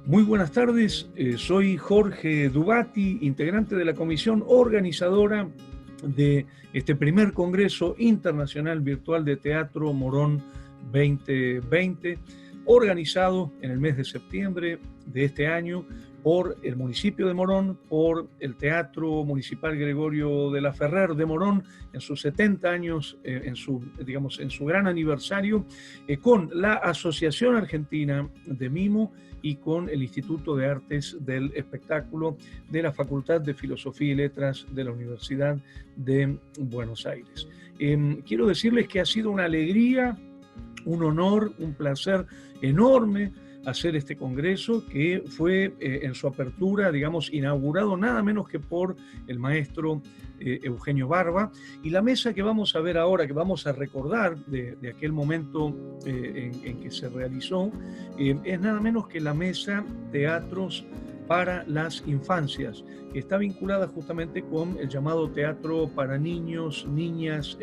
Muy buenas tardes, soy Jorge Dubati, integrante de la comisión organizadora de este primer Congreso Internacional Virtual de Teatro Morón 2020, organizado en el mes de septiembre de este año por el municipio de Morón, por el Teatro Municipal Gregorio de la Ferrer de Morón, en sus 70 años, en su gran aniversario, con la Asociación Argentina de Mimo y con el Instituto de Artes del Espectáculo de la Facultad de Filosofía y Letras de la Universidad de Buenos Aires. Quiero decirles que ha sido una alegría, un honor, un placer enorme hacer este congreso que fue en su apertura, digamos, inaugurado nada menos que por el maestro Eugenio Barba, y la mesa que vamos a ver ahora, que vamos a recordar de aquel momento en que se realizó, es nada menos que la mesa Teatros para las Infancias, que está vinculada justamente con el llamado teatro para niños, niñas,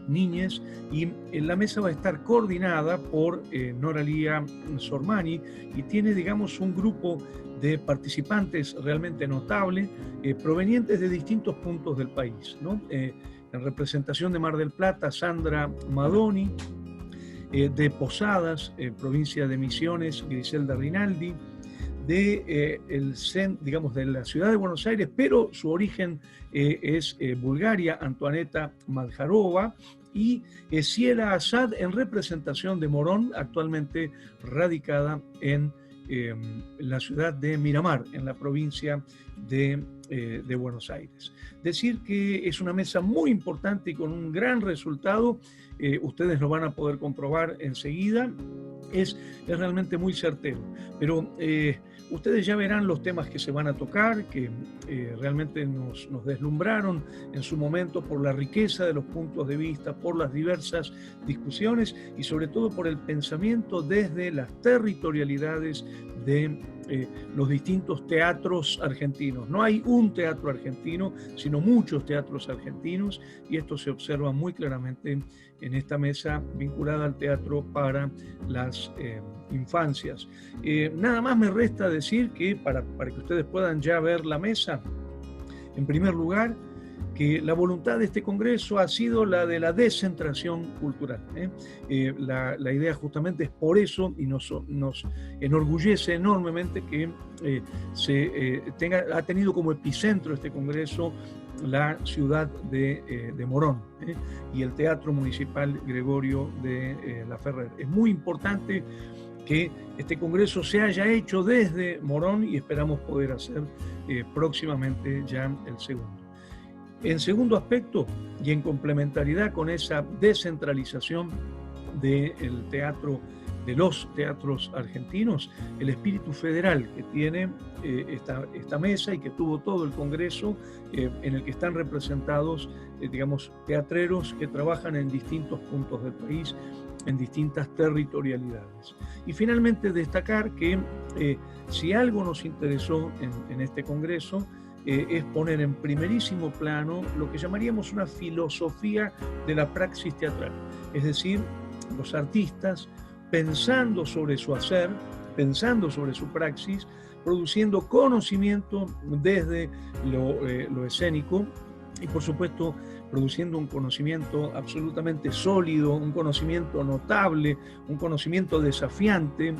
niñes, y la mesa va a estar coordinada por Noralía Sormani y tiene, digamos, un grupo de participantes realmente notable, provenientes de distintos puntos del país, ¿no? En representación de Mar del Plata, Sandra Madoni, de Posadas, provincia de Misiones, Griselda Rinaldi, de la ciudad de Buenos Aires, pero su origen es Bulgaria, Antoaneta Madjarova, y Ciela Asad en representación de Morón, actualmente radicada en la ciudad de Miramar, en la provincia de Buenos Aires. Decir que es una mesa muy importante y con un gran resultado, ustedes lo van a poder comprobar enseguida, es realmente muy certero, pero ustedes ya verán los temas que se van a tocar, que realmente nos deslumbraron en su momento por la riqueza de los puntos de vista, por las diversas discusiones y sobre todo por el pensamiento desde las territorialidades de los distintos teatros argentinos. No hay un teatro argentino, sino muchos teatros argentinos, y esto se observa muy claramente en esta mesa vinculada al teatro para las infancias. Nada más me resta decir que para que ustedes puedan ya ver la mesa, en primer lugar, que la voluntad de este Congreso ha sido la de la descentración cultural. La idea justamente es por eso, y nos enorgullece enormemente que ha tenido como epicentro este Congreso la ciudad de Morón, y el Teatro Municipal Gregorio de la Ferrer. Es muy importante que este Congreso se haya hecho desde Morón y esperamos poder hacer próximamente ya el segundo. En segundo aspecto, y en complementariedad con esa descentralización del teatro, de los teatros argentinos, el espíritu federal que tiene esta mesa y que tuvo todo el Congreso, en el que están representados, teatreros que trabajan en distintos puntos del país, en distintas territorialidades. Y finalmente destacar que si algo nos interesó en este Congreso, es poner en primerísimo plano lo que llamaríamos una filosofía de la praxis teatral, es decir, los artistas pensando sobre su hacer, pensando sobre su praxis, produciendo conocimiento desde lo escénico y, por supuesto, produciendo un conocimiento absolutamente sólido, un conocimiento notable, un conocimiento desafiante.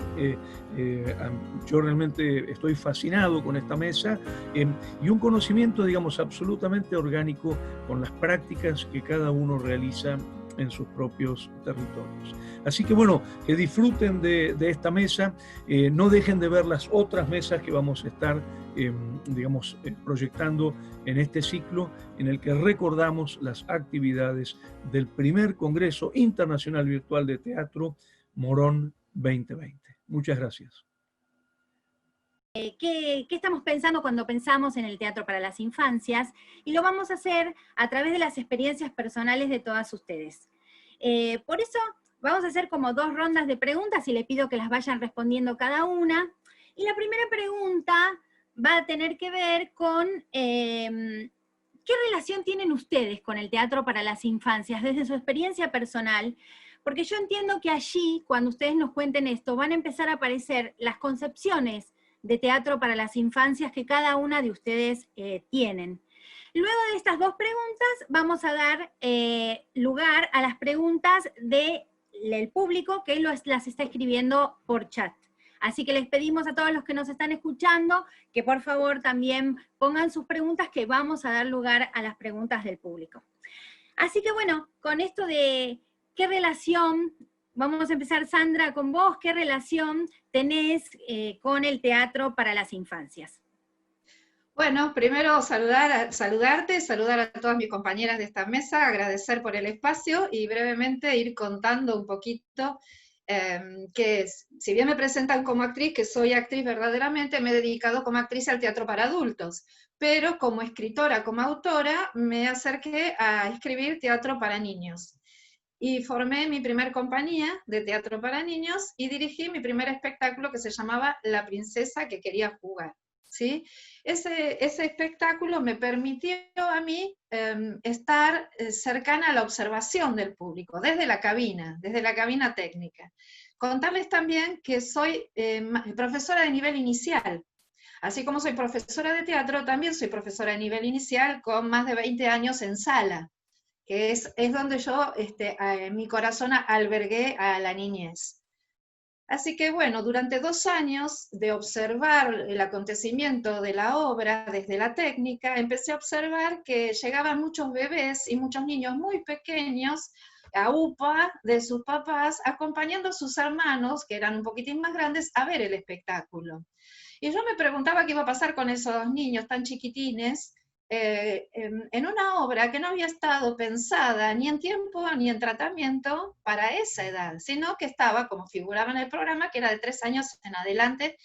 Yo realmente estoy fascinado con esta mesa, y un conocimiento, digamos, absolutamente orgánico con las prácticas que cada uno realiza en sus propios territorios. Así que bueno, que disfruten de esta mesa, no dejen de ver las otras mesas que vamos a estar proyectando en este ciclo en el que recordamos las actividades del primer Congreso Internacional Virtual de Teatro Morón 2020. Muchas gracias. ¿Qué estamos pensando cuando pensamos en el teatro para las infancias? Y lo vamos a hacer a través de las experiencias personales de todas ustedes. Por eso vamos a hacer como 2 rondas de preguntas y les pido que las vayan respondiendo cada una. Y la primera pregunta va a tener que ver con ¿qué relación tienen ustedes con el teatro para las infancias desde su experiencia personal? Porque yo entiendo que allí, cuando ustedes nos cuenten esto, van a empezar a aparecer las concepciones de teatro para las infancias que cada una de ustedes tienen. Luego de estas dos preguntas vamos a dar lugar a las preguntas del público que las está escribiendo por chat. Así que les pedimos a todos los que nos están escuchando que por favor también pongan sus preguntas, que vamos a dar lugar a las preguntas del público. Así que bueno, con esto de qué relación, vamos a empezar Sandra con vos, ¿qué relación tenés con el teatro para las infancias? Bueno, primero saludarte, saludar a todas mis compañeras de esta mesa, agradecer por el espacio y brevemente ir contando un poquito que si bien me presentan como actriz, que soy actriz verdaderamente, me he dedicado como actriz al teatro para adultos, pero como escritora, como autora, me acerqué a escribir teatro para niños. Y formé mi primer compañía de teatro para niños y dirigí mi primer espectáculo que se llamaba La princesa que quería jugar. ¿Sí? Ese espectáculo me permitió a mí estar cercana a la observación del público, desde la cabina técnica. Contarles también que soy profesora de nivel inicial. Así como soy profesora de teatro, también soy profesora de nivel inicial con más de 20 años en sala, que es donde yo, en mi corazón, albergué a la niñez. Así que bueno, durante 2 años de observar el acontecimiento de la obra desde la técnica, empecé a observar que llegaban muchos bebés y muchos niños muy pequeños a UPA de sus papás, acompañando a sus hermanos, que eran un poquitín más grandes, a ver el espectáculo. Y yo me preguntaba qué iba a pasar con esos niños tan chiquitines, en una obra que no había estado pensada ni en tiempo ni en tratamiento para esa edad, sino que estaba, como figuraba en el programa, que era de 3 años en adelante,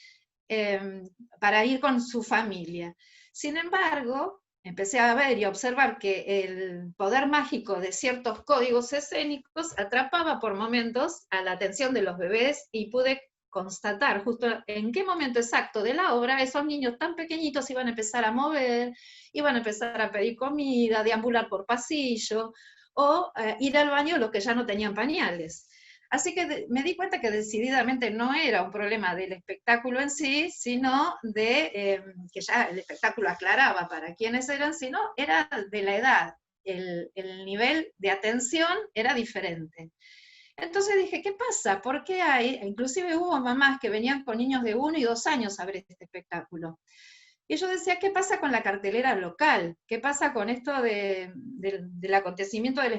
para ir con su familia. Sin embargo, empecé a ver y a observar que el poder mágico de ciertos códigos escénicos atrapaba por momentos a la atención de los bebés y pude constatar justo en qué momento exacto de la obra esos niños tan pequeñitos iban a empezar a mover, iban a empezar a pedir comida, deambular por pasillo, o ir al baño los que ya no tenían pañales. Así que me di cuenta que decididamente no era un problema del espectáculo en sí, sino de que ya el espectáculo aclaraba para quiénes eran, sino era de la edad. El nivel de atención era diferente. Entonces dije, ¿qué pasa? ¿Por qué hay? Inclusive hubo mamás que venían con niños de 1 y 2 años a ver este espectáculo. Y yo decía, ¿qué pasa con la cartelera local? ¿Qué pasa con esto del acontecimiento del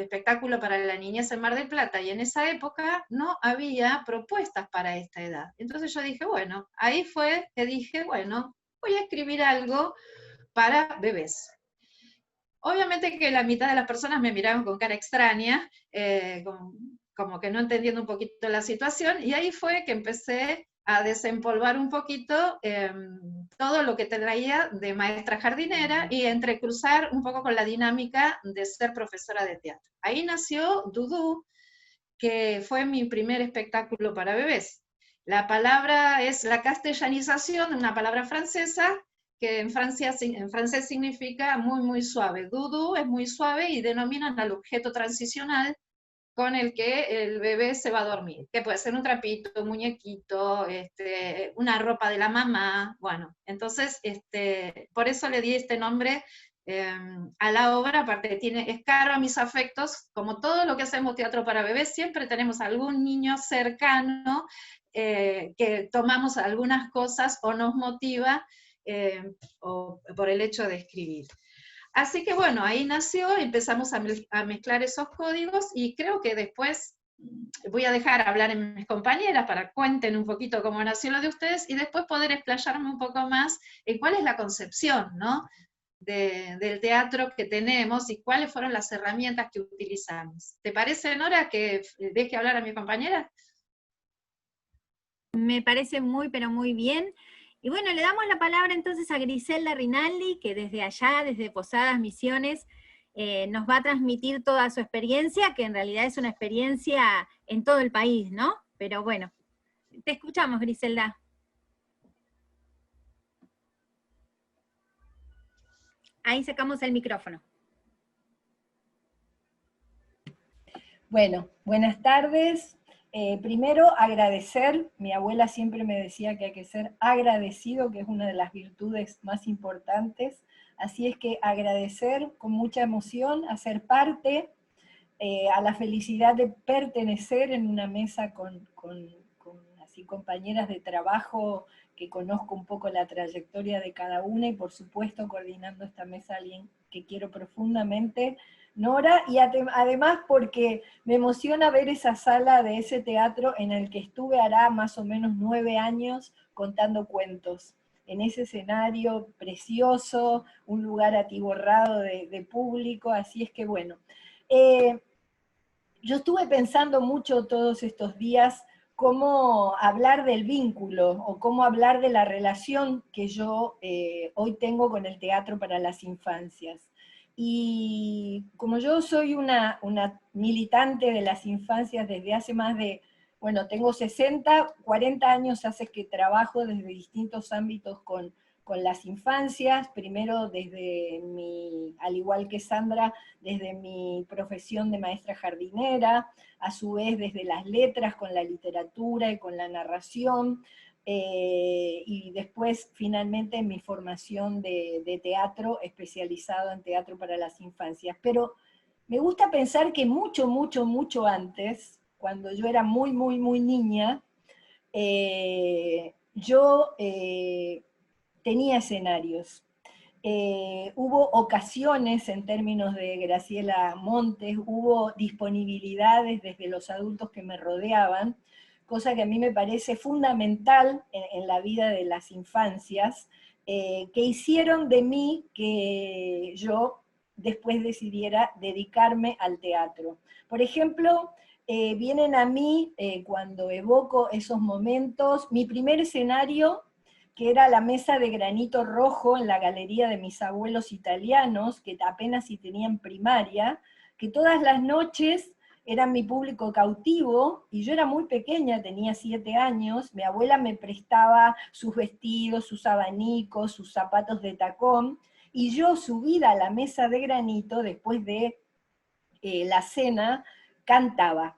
espectáculo para la niñez en Mar del Plata? Y en esa época no había propuestas para esta edad. Entonces yo dije, bueno, ahí fue que dije, bueno, voy a escribir algo para bebés. Obviamente que la mitad de las personas me miraban con cara extraña, como que no entendiendo un poquito la situación, y ahí fue que empecé a desempolvar un poquito todo lo que te traía de maestra jardinera y entrecruzar un poco con la dinámica de ser profesora de teatro. Ahí nació Dudú, que fue mi primer espectáculo para bebés. La palabra es la castellanización de una palabra francesa que en francés significa muy, muy suave. Doudou es muy suave y denominan al objeto transicional con el que el bebé se va a dormir, que puede ser un trapito, un muñequito, una ropa de la mamá, bueno, entonces por eso le di este nombre a la obra, aparte es caro a mis afectos, como todo lo que hacemos teatro para bebés, siempre tenemos algún niño cercano que tomamos algunas cosas o nos motiva o por el hecho de escribir. Así que bueno, ahí nació, empezamos a mezclar esos códigos y creo que después voy a dejar hablar a mis compañeras para que cuenten un poquito cómo nació lo de ustedes y después poder explayarme un poco más en cuál es la concepción, ¿no?, del teatro que tenemos y cuáles fueron las herramientas que utilizamos. ¿Te parece, Nora, que deje hablar a mi compañera? Me parece muy, pero muy bien. Y bueno, le damos la palabra entonces a Griselda Rinaldi, que desde allá, desde Posadas Misiones, nos va a transmitir toda su experiencia, que en realidad es una experiencia en todo el país, ¿no? Pero bueno, te escuchamos, Griselda. Ahí sacamos el micrófono. Bueno, buenas tardes. Primero, agradecer. Mi abuela siempre me decía que hay que ser agradecido, que es una de las virtudes más importantes. Así es que agradecer con mucha emoción, hacer parte, a la felicidad de pertenecer en una mesa con así compañeras de trabajo que conozco un poco la trayectoria de cada una, y por supuesto coordinando esta mesa alguien que quiero profundamente, Nora, y además porque me emociona ver esa sala de ese teatro en el que estuve hará más o menos 9 años contando cuentos, en ese escenario precioso, un lugar atiborrado de público, así es que bueno. Yo estuve pensando mucho todos estos días cómo hablar del vínculo o cómo hablar de la relación que yo hoy tengo con el teatro para las infancias. Y como yo soy una militante de las infancias desde hace más de, bueno, tengo 60, 40 años hace que trabajo desde distintos ámbitos con las infancias, primero desde al igual que Sandra, desde mi profesión de maestra jardinera, a su vez desde las letras, con la literatura y con la narración, y después finalmente mi formación de teatro, especializado en teatro para las infancias. Pero me gusta pensar que mucho, mucho, mucho antes, cuando yo era muy, muy, muy niña, yo tenía escenarios. Hubo ocasiones, en términos de Graciela Montes, hubo disponibilidades desde los adultos que me rodeaban, cosa que a mí me parece fundamental en la vida de las infancias, que hicieron de mí que yo después decidiera dedicarme al teatro. Por ejemplo, vienen a mí, cuando evoco esos momentos, mi primer escenario, que era la mesa de granito rojo en la galería de mis abuelos italianos, que apenas si tenían primaria, que todas las noches eran mi público cautivo, y yo era muy pequeña, tenía 7 años, mi abuela me prestaba sus vestidos, sus abanicos, sus zapatos de tacón, y yo subida a la mesa de granito, después de la cena, cantaba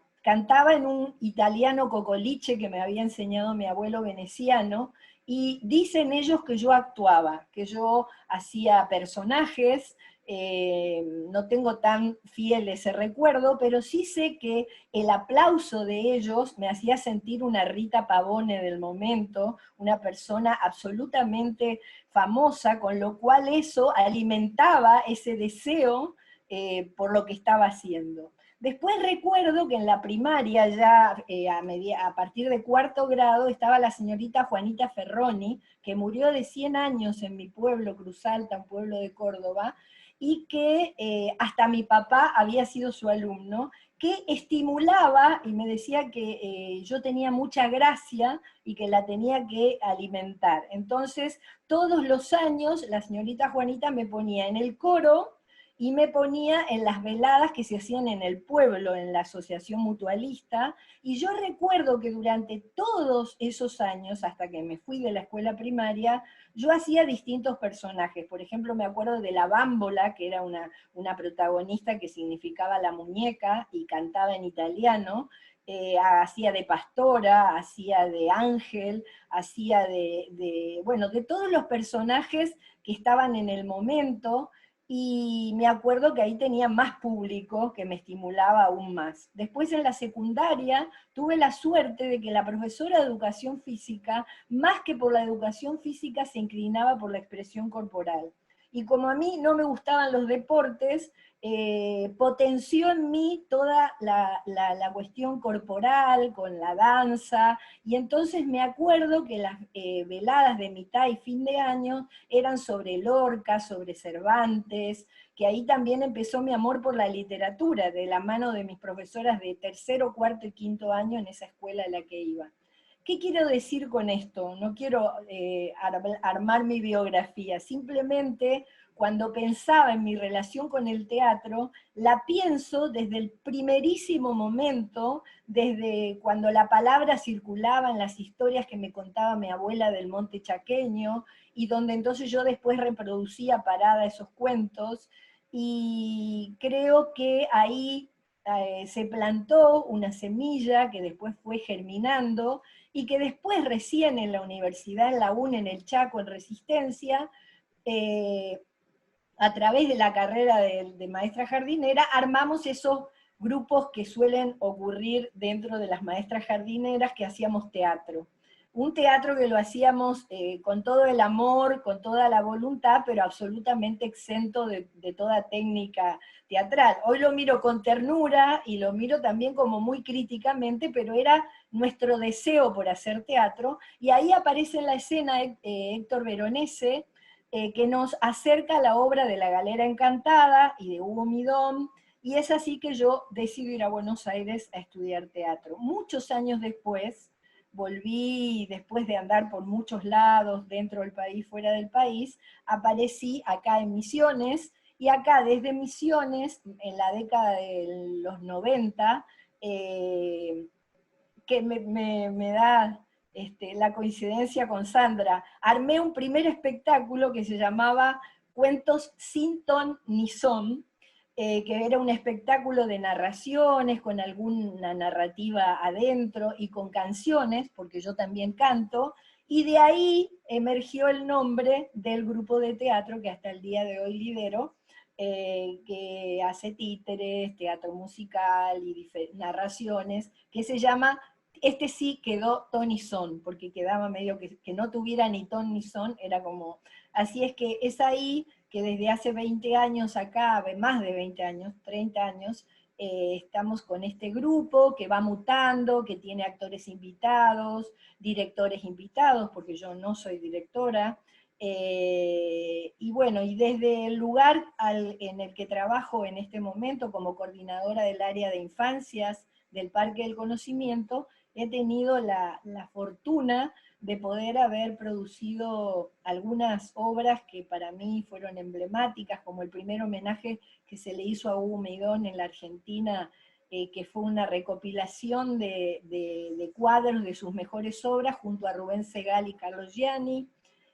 en un italiano cocoliche que me había enseñado mi abuelo veneciano, y dicen ellos que yo actuaba, que yo hacía personajes. No tengo tan fiel ese recuerdo, pero sí sé que el aplauso de ellos me hacía sentir una Rita Pavone del momento, una persona absolutamente famosa, con lo cual eso alimentaba ese deseo por lo que estaba haciendo. Después recuerdo que en la primaria, ya a partir de 4º grado, estaba la señorita Juanita Ferroni, que murió de 100 años en mi pueblo, Cruz Alta, un pueblo de Córdoba, y que hasta mi papá había sido su alumno, que estimulaba y me decía que yo tenía mucha gracia y que la tenía que alimentar. Entonces, todos los años la señorita Juanita me ponía en el coro y me ponía en las veladas que se hacían en el pueblo, en la asociación mutualista, y yo recuerdo que durante todos esos años, hasta que me fui de la escuela primaria, yo hacía distintos personajes. Por ejemplo, me acuerdo de la Bámbola, que era una protagonista que significaba la muñeca y cantaba en italiano, hacía de pastora, hacía de ángel, hacía bueno, de todos los personajes que estaban en el momento, y me acuerdo que ahí tenía más público que me estimulaba aún más. Después en la secundaria tuve la suerte de que la profesora de educación física, más que por la educación física, se inclinaba por la expresión corporal. Y como a mí no me gustaban los deportes, potenció en mí toda la cuestión corporal, con la danza, y entonces me acuerdo que las veladas de mitad y fin de año eran sobre Lorca, sobre Cervantes, que ahí también empezó mi amor por la literatura, de la mano de mis profesoras de 3º, 4º y 5º año en esa escuela a la que iba. ¿Qué quiero decir con esto? No quiero armar mi biografía, simplemente cuando pensaba en mi relación con el teatro, la pienso desde el primerísimo momento, desde cuando la palabra circulaba en las historias que me contaba mi abuela del Monte Chaqueño, y donde entonces yo después reproducía parada esos cuentos, y creo que ahí se plantó una semilla que después fue germinando y que después recién en la universidad, en la UNE, en el Chaco, en Resistencia, a través de la carrera de maestra jardinera, armamos esos grupos que suelen ocurrir dentro de las maestras jardineras, que hacíamos teatro. Un teatro que lo hacíamos con todo el amor, con toda la voluntad, pero absolutamente exento de toda técnica teatral. Hoy lo miro con ternura y lo miro también como muy críticamente, pero era nuestro deseo por hacer teatro, y ahí aparece en la escena Héctor Veronese, que nos acerca a la obra de La Galera Encantada y de Hugo Midón, y es así que yo decido ir a Buenos Aires a estudiar teatro. Muchos años después, volví, después de andar por muchos lados, dentro del país, fuera del país, aparecí acá en Misiones, y acá desde Misiones, en la década de los 90, que me da la coincidencia con Sandra, armé un primer espectáculo que se llamaba Cuentos sin ton ni son, que era un espectáculo de narraciones, con alguna narrativa adentro, y con canciones, porque yo también canto, y de ahí emergió el nombre del grupo de teatro que hasta el día de hoy lidero, que hace títeres, teatro musical y narraciones, que se llama, este sí quedó ton y son, porque quedaba medio que no tuviera ni ton ni son, era como, así es que es ahí que desde hace 20 años acá, más de 20 años, 30 años, estamos con este grupo que va mutando, que tiene actores invitados, directores invitados, porque yo no soy directora, y bueno, y desde el lugar en el que trabajo en este momento como coordinadora del área de infancias del Parque del Conocimiento, he tenido la fortuna de poder haber producido algunas obras que para mí fueron emblemáticas, como el primer homenaje que se le hizo a Hugo Midón en la Argentina, que fue una recopilación de cuadros de sus mejores obras, junto a Rubén Segal y Carlos Gianni.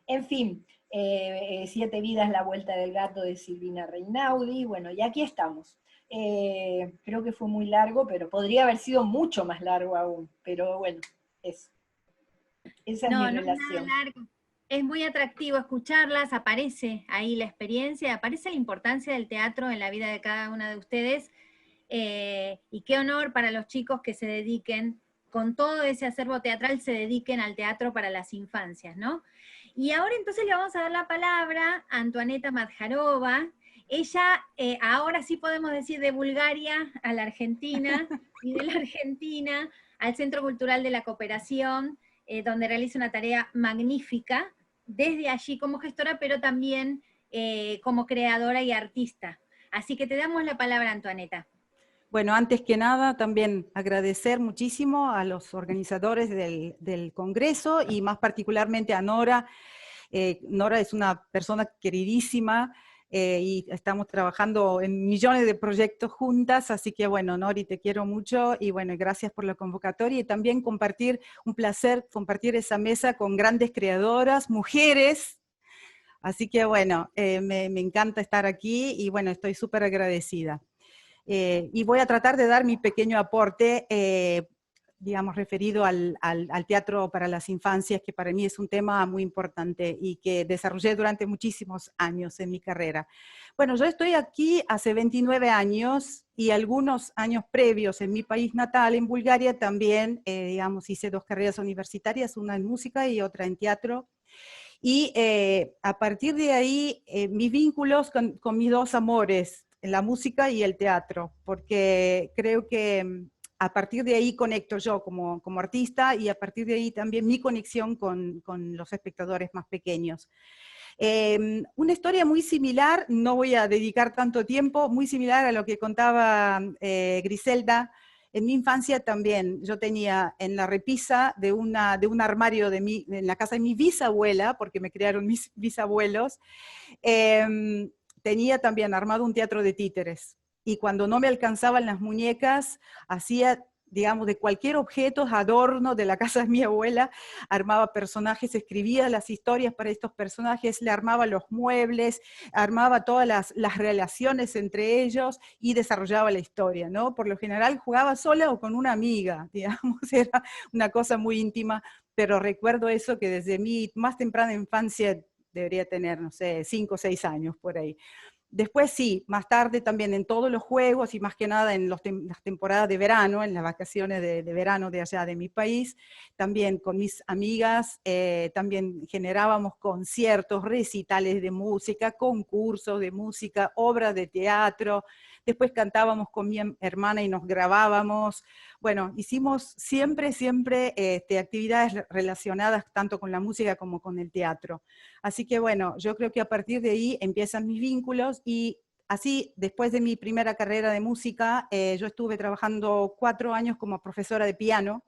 En fin, 7 vidas, la vuelta del gato de Silvina Reinaudi, bueno, y aquí estamos. Creo que fue muy largo, pero podría haber sido mucho más largo aún, pero bueno, eso. Esa es mi relación. No es nada largo. Es muy atractivo escucharlas, aparece ahí la experiencia, aparece la importancia del teatro en la vida de cada una de ustedes, y qué honor para los chicos que se dediquen, con todo ese acervo teatral, se dediquen al teatro para las infancias, ¿no? Y ahora entonces le vamos a dar la palabra a Antoaneta Madjarova. Ella, ahora sí podemos decir, de Bulgaria a la Argentina, y de la Argentina al Centro Cultural de la Cooperación, donde realiza una tarea magnífica, desde allí como gestora, pero también como creadora y artista. Así que te damos la palabra, Antoaneta. Bueno, antes que nada, también agradecer muchísimo a los organizadores del Congreso, y más particularmente a Nora. Nora es una persona queridísima, y estamos trabajando en millones de proyectos juntas, así que bueno, Nori, te quiero mucho, y bueno, gracias por la convocatoria, y también un placer compartir esa mesa con grandes creadoras, mujeres, así que bueno, me encanta estar aquí, y bueno, estoy súper agradecida. Y voy a tratar de dar mi pequeño aporte, digamos, referido al teatro para las infancias, que para mí es un tema muy importante y que desarrollé durante muchísimos años en mi carrera. Bueno, yo estoy aquí hace 29 años, y algunos años previos en mi país natal, en Bulgaria, también, digamos, hice 2 carreras universitarias, una en música y otra en teatro. Y a partir de ahí, mis vínculos con mis 2 amores, la música y el teatro, porque creo que a partir de ahí conecto yo como artista, y a partir de ahí también mi conexión con los espectadores más pequeños. Una historia muy similar, no voy a dedicar tanto tiempo, muy similar a lo que contaba Griselda. En mi infancia también, yo tenía en la repisa de un armario en la casa de mi bisabuela, porque me criaron mis bisabuelos, tenía también armado un teatro de títeres, y cuando no me alcanzaban las muñecas, hacía digamos, de cualquier objeto, adorno de la casa de mi abuela, armaba personajes, escribía las historias para estos personajes, le armaba los muebles, armaba todas las relaciones entre ellos y desarrollaba la historia, ¿no? Por lo general jugaba sola o con una amiga, digamos, era una cosa muy íntima, pero recuerdo eso que desde mi más temprana infancia, debería tener, no sé, 5 o 6 años por ahí. Después sí, más tarde también en todos los juegos y más que nada en las temporadas de verano, en las vacaciones de verano de allá de mi país, también con mis amigas, también generábamos conciertos, recitales de música, concursos de música, obras de teatro, después cantábamos con mi hermana y nos grabábamos. Bueno, hicimos siempre actividades relacionadas tanto con la música como con el teatro. Así que bueno, yo creo que a partir de ahí empiezan mis vínculos y así, después de mi primera carrera de música, yo estuve trabajando 4 años como profesora de piano,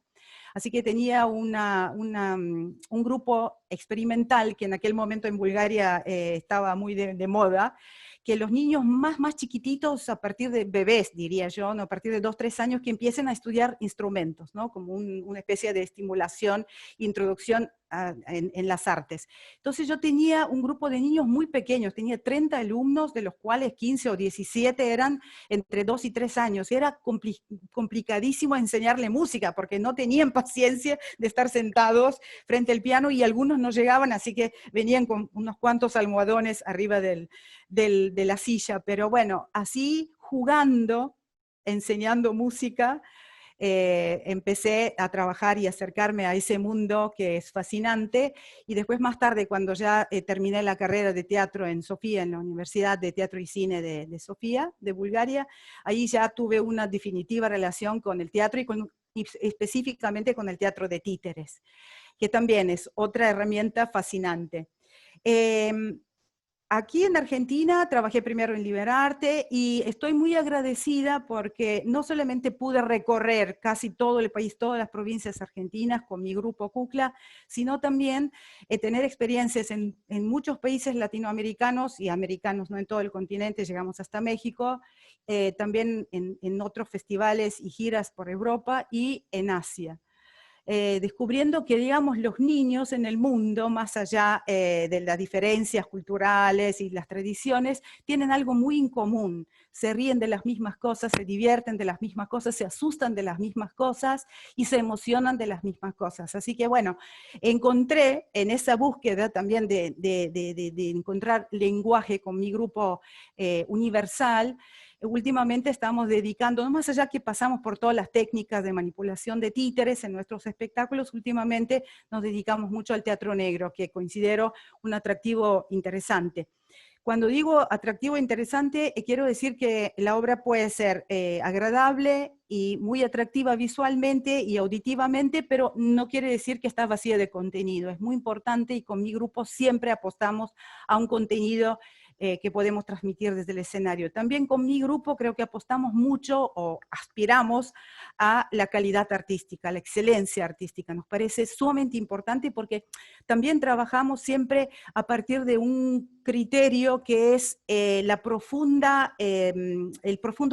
así que tenía un grupo experimental que en aquel momento en Bulgaria estaba muy de moda, que los niños más chiquititos, a partir de bebés, diría yo, ¿no? A partir de 2, 3 años, que empiecen a estudiar instrumentos, ¿no? Como una especie de estimulación, introducción en las artes. Entonces yo tenía un grupo de niños muy pequeños, tenía 30 alumnos, de los cuales 15 o 17 eran entre 2 y 3 años. Era complicadísimo enseñarle música, porque no tenían paciencia de estar sentados frente al piano y algunos no llegaban, así que venían con unos cuantos almohadones arriba de la silla. Pero bueno, así jugando, enseñando música, empecé a trabajar y acercarme a ese mundo que es fascinante, y después más tarde, cuando ya terminé la carrera de teatro en Sofía, en la Universidad de Teatro y Cine de Sofía, de Bulgaria, ahí ya tuve una definitiva relación con el teatro y específicamente con el teatro de títeres, que también es otra herramienta fascinante. Aquí en Argentina trabajé primero en Liberarte y estoy muy agradecida porque no solamente pude recorrer casi todo el país, todas las provincias argentinas con mi grupo CUCLA, sino también tener experiencias en muchos países latinoamericanos y americanos, no en todo el continente, llegamos hasta México, también en otros festivales y giras por Europa y en Asia. Descubriendo que, digamos, los niños en el mundo, más allá de las diferencias culturales y las tradiciones, tienen algo muy en común. Se ríen de las mismas cosas, se divierten de las mismas cosas, se asustan de las mismas cosas y se emocionan de las mismas cosas. Así que bueno, encontré en esa búsqueda también de encontrar lenguaje con mi grupo universal. Últimamente estamos dedicando, más allá que pasamos por todas las técnicas de manipulación de títeres en nuestros espectáculos, últimamente nos dedicamos mucho al teatro negro, que considero un atractivo interesante. Cuando digo atractivo e interesante, quiero decir que la obra puede ser agradable y muy atractiva visualmente y auditivamente, pero no quiere decir que está vacía de contenido. Es muy importante y con mi grupo siempre apostamos a un contenido que podemos transmitir desde el escenario. También con mi grupo creo que apostamos mucho o aspiramos a la calidad artística, a la excelencia artística. Nos parece sumamente importante porque también trabajamos siempre a partir de un criterio que es el profundo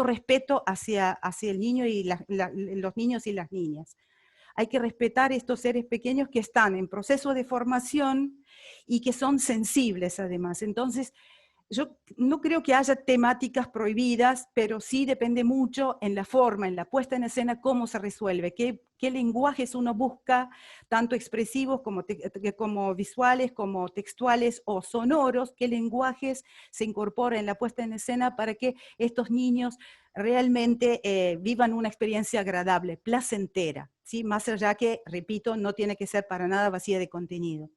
respeto hacia el niño y los niños y las niñas. Hay que respetar estos seres pequeños que están en proceso de formación y que son sensibles además. Entonces, yo no creo que haya temáticas prohibidas, pero sí depende mucho en la forma, en la puesta en escena, cómo se resuelve, qué lenguajes uno busca, tanto expresivos como visuales, como textuales o sonoros, qué lenguajes se incorporan en la puesta en escena para que estos niños realmente vivan una experiencia agradable, placentera, ¿sí? Más allá que, repito, no tiene que ser para nada vacía de contenido.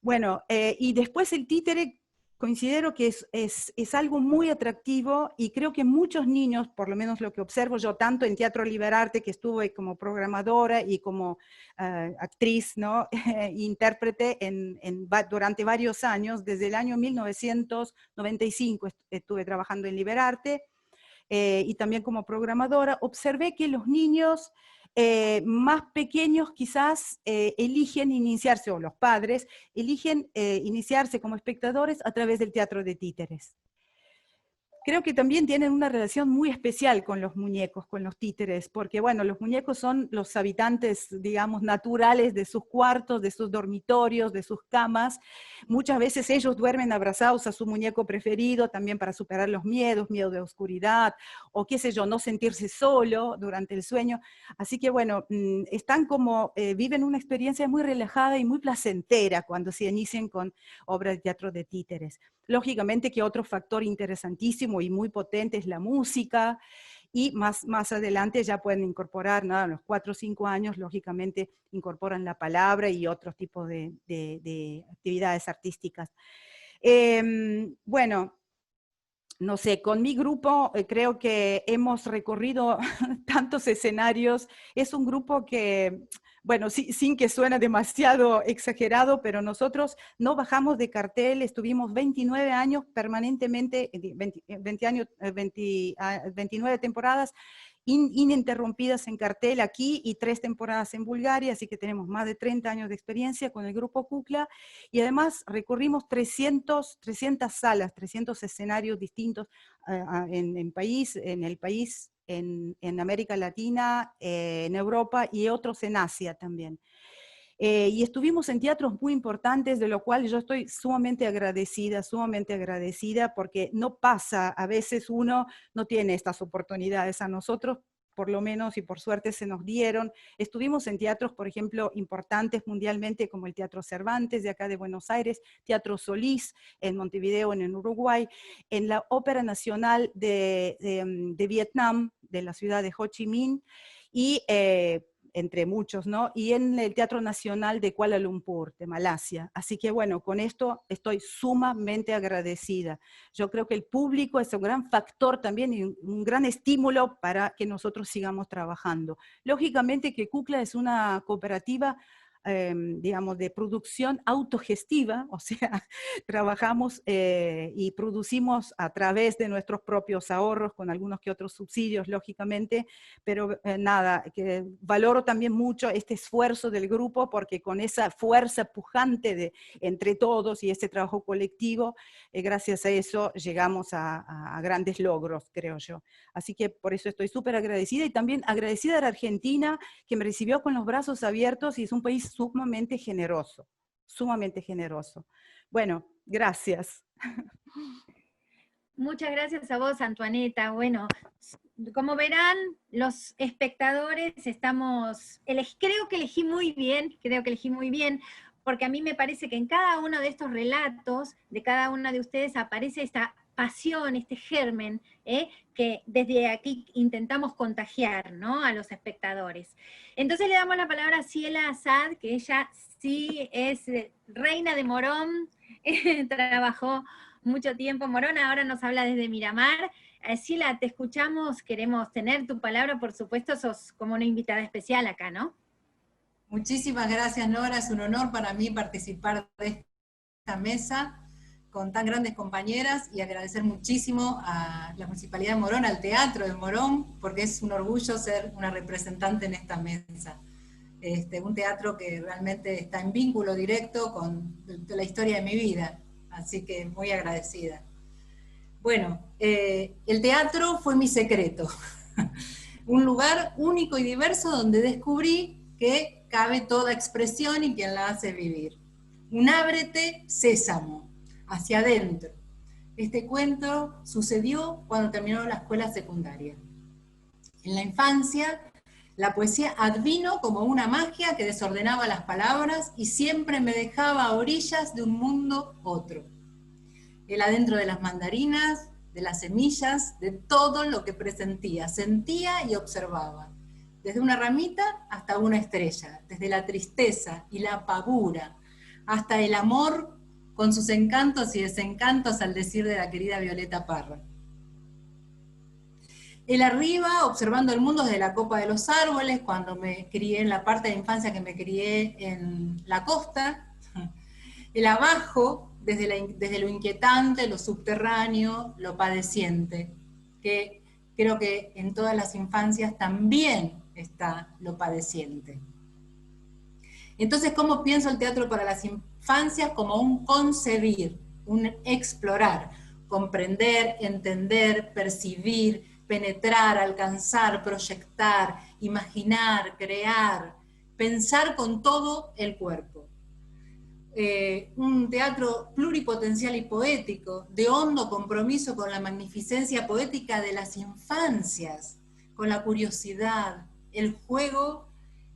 Bueno, y después el títere, considero que es algo muy atractivo y creo que muchos niños, por lo menos lo que observo yo, tanto en Teatro Liberarte, que estuve como programadora y como actriz, ¿no? Intérprete durante varios años, desde el año 1995 estuve trabajando en Liberarte, y también como programadora, observé que los niños más pequeños quizás eligen iniciarse, o los padres eligen iniciarse como espectadores a través del teatro de títeres. creo que también tienen una relación muy especial con los muñecos, con los títeres, porque bueno, los muñecos son los habitantes, digamos, naturales de sus cuartos, de sus dormitorios, de sus camas. Muchas veces ellos duermen abrazados a su muñeco preferido, también para superar los miedos, miedo de oscuridad, o qué sé yo, no sentirse solo durante el sueño. Así que bueno, están como, viven una experiencia muy relajada y muy placentera cuando se inician con obras de teatro de títeres. Lógicamente que otro factor interesantísimo y muy potente es la música, y más adelante ya pueden incorporar, ¿no? A los 4 o 5 años, lógicamente incorporan la palabra y otros tipos de actividades artísticas. Bueno, no sé, con mi grupo creo que hemos recorrido tantos escenarios. Es un grupo que, bueno, sin que suene demasiado exagerado, pero nosotros no bajamos de cartel, estuvimos 29 años permanentemente, 29 temporadas ininterrumpidas en cartel aquí y 3 temporadas en Bulgaria, así que tenemos más de 30 años de experiencia con el grupo Kukla, y además recorrimos 300 salas, 300 escenarios distintos en el país, en América Latina, en Europa y otros en Asia también. Y estuvimos en teatros muy importantes, de lo cual yo estoy sumamente agradecida, porque no pasa, a veces uno no tiene estas oportunidades. A nosotros, por lo menos, y por suerte se nos dieron. Estuvimos en teatros, por ejemplo, importantes mundialmente, como el Teatro Cervantes de acá de Buenos Aires, Teatro Solís en Montevideo, en Uruguay, en la Ópera Nacional de Vietnam, de la ciudad de Ho Chi Minh, y entre muchos, ¿no? Y en el Teatro Nacional de Kuala Lumpur, de Malasia. Así que bueno, con esto estoy sumamente agradecida. Yo creo que el público es un gran factor también y un gran estímulo para que nosotros sigamos trabajando. Lógicamente que Kukla es una cooperativa, digamos, de producción autogestiva, o sea, trabajamos y producimos a través de nuestros propios ahorros, con algunos que otros subsidios, lógicamente, pero nada, que valoro también mucho este esfuerzo del grupo, porque con esa fuerza pujante entre todos y este trabajo colectivo, gracias a eso llegamos a grandes logros, creo yo. Así que por eso estoy súper agradecida, y también agradecida a la Argentina, que me recibió con los brazos abiertos, y es un país sumamente generoso, sumamente generoso. Bueno, gracias. Muchas gracias a vos, Antoaneta. Bueno, como verán, los espectadores creo que elegí muy bien, porque a mí me parece que en cada uno de estos relatos, de cada una de ustedes, aparece esta pasión, este germen, que desde aquí intentamos contagiar, ¿no?, a los espectadores. Entonces le damos la palabra a Ciela Assad, que ella sí es reina de Morón, trabajó mucho tiempo en Morón, ahora nos habla desde Miramar. Ciela, te escuchamos, queremos tener tu palabra, por supuesto, sos como una invitada especial acá, ¿no? Muchísimas gracias, Nora, es un honor para mí participar de esta mesa con tan grandes compañeras, y agradecer muchísimo a la Municipalidad de Morón, al Teatro de Morón, porque es un orgullo ser una representante en esta mesa. Un teatro que realmente está en vínculo directo con la historia de mi vida, así que muy agradecida. Bueno, el teatro fue mi secreto, un lugar único y diverso donde descubrí que cabe toda expresión y quien la hace vivir. Un ábrete sésamo, hacia adentro. Este cuento sucedió cuando terminó la escuela secundaria. En la infancia, la poesía advino como una magia que desordenaba las palabras y siempre me dejaba a orillas de un mundo otro. El adentro de las mandarinas, de las semillas, de todo lo que presentía, sentía y observaba. Desde una ramita hasta una estrella, desde la tristeza y la pavura, hasta el amor con sus encantos y desencantos, al decir de la querida Violeta Parra. El arriba, observando el mundo desde la copa de los árboles, cuando me crié en la parte de infancia que me crié en la costa. El abajo, desde lo inquietante, lo subterráneo, lo padeciente, que creo que en todas las infancias también está lo padeciente. Entonces, ¿cómo pienso el teatro para las infancias? Como un concebir, un explorar, comprender, entender, percibir, penetrar, alcanzar, proyectar, imaginar, crear, pensar con todo el cuerpo. Un teatro pluripotencial y poético, de hondo compromiso con la magnificencia poética de las infancias, con la curiosidad, el juego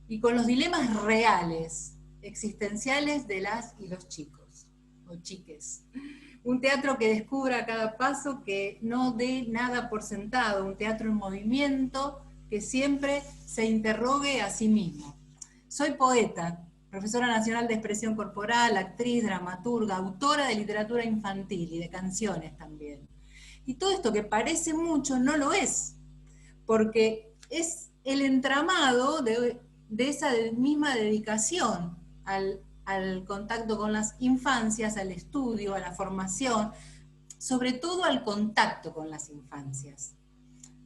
y con los dilemas reales, existenciales de las y los chicos, o chiques. Un teatro que descubra a cada paso, que no dé nada por sentado, un teatro en movimiento que siempre se interrogue a sí mismo. Soy poeta, profesora nacional de expresión corporal, actriz, dramaturga, autora de literatura infantil y de canciones también. Y todo esto que parece mucho no lo es, porque es el entramado de esa misma dedicación al contacto con las infancias, al estudio, a la formación, sobre todo al contacto con las infancias.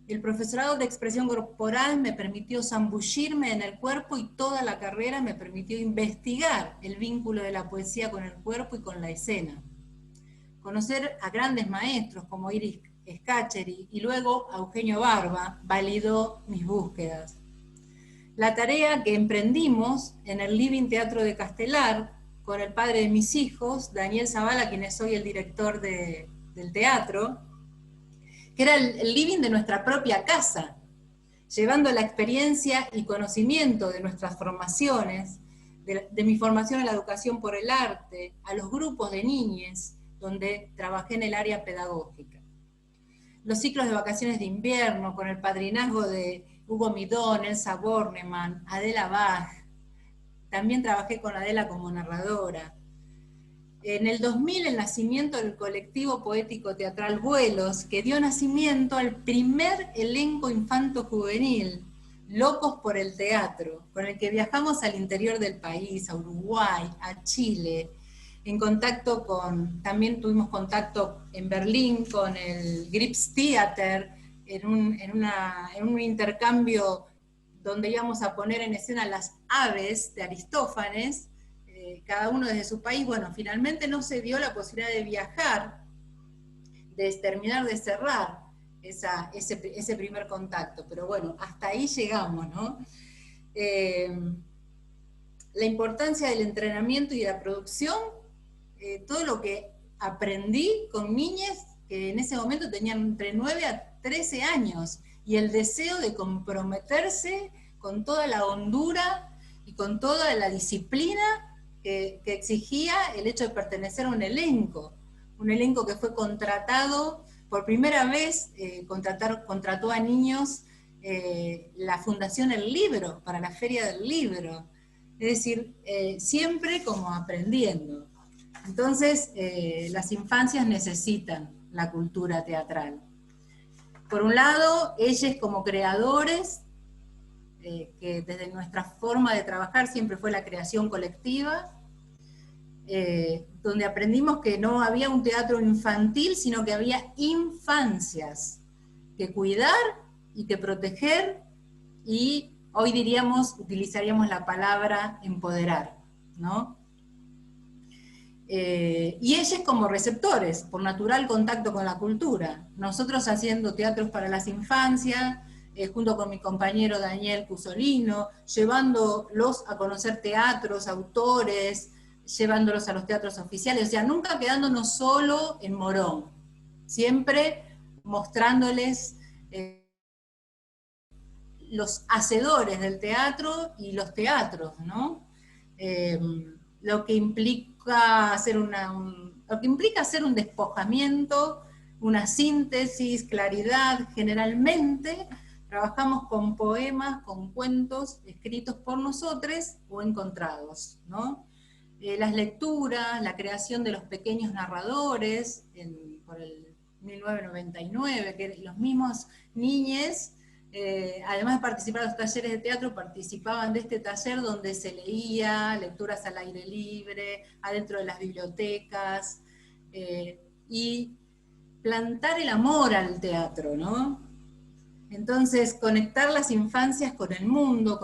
El profesorado de expresión corporal me permitió zambullirme en el cuerpo y toda la carrera me permitió investigar el vínculo de la poesía con el cuerpo y con la escena. Conocer a grandes maestros como Iris Scaccheri y luego a Eugenio Barba validó mis búsquedas. La tarea que emprendimos en el Living Teatro de Castelar, con el padre de mis hijos, Daniel Zavala, quien es hoy el director del teatro, que era el living de nuestra propia casa, llevando la experiencia y conocimiento de nuestras formaciones, de mi formación en la educación por el arte, a los grupos de niñes, donde trabajé en el área pedagógica. Los ciclos de vacaciones de invierno, con el padrinazgo de Hugo Midón, Elsa Bornemann, Adela Bach. También trabajé con Adela como narradora. En el 2000, el nacimiento del colectivo poético teatral Vuelos, que dio nacimiento al primer elenco infanto-juvenil, Locos por el Teatro, con el que viajamos al interior del país, a Uruguay, a Chile, también tuvimos contacto en Berlín con el Grips Theater, en un intercambio donde íbamos a poner en escena las aves de Aristófanes, cada uno desde su país. Bueno, finalmente no se dio la posibilidad de viajar, de terminar de cerrar ese primer contacto, pero bueno, hasta ahí llegamos, ¿no? La importancia del entrenamiento y de la producción, todo lo que aprendí con niñas que en ese momento tenían entre 9 a 13 años, y el deseo de comprometerse con toda la hondura y con toda la disciplina que exigía el hecho de pertenecer a un elenco que fue contratado, por primera vez contrató a niños la Fundación El Libro, para la Feria del Libro, es decir, siempre como aprendiendo. Entonces, las infancias necesitan la cultura teatral. Por un lado, ellos como creadores, que desde nuestra forma de trabajar siempre fue la creación colectiva, donde aprendimos que no había un teatro infantil, sino que había infancias que cuidar y que proteger, y hoy utilizaríamos la palabra empoderar, ¿no? Y ellos como receptores, por natural contacto con la cultura. Nosotros haciendo teatros para las infancias, junto con mi compañero Daniel Cusolino, llevándolos a conocer teatros, autores, llevándolos a los teatros oficiales, o sea, nunca quedándonos solo en Morón, siempre mostrándoles los hacedores del teatro y los teatros, ¿no? Lo que implica hacer un despojamiento, una síntesis, claridad. Generalmente trabajamos con poemas, con cuentos escritos por nosotros o encontrados, ¿no? Las lecturas, la creación de los pequeños narradores, por el 1999, que los mismos niñes, además de participar en los talleres de teatro, participaban de este taller donde se leía, lecturas al aire libre, adentro de las bibliotecas, y plantar el amor al teatro, ¿no? Entonces, conectar las infancias con el mundo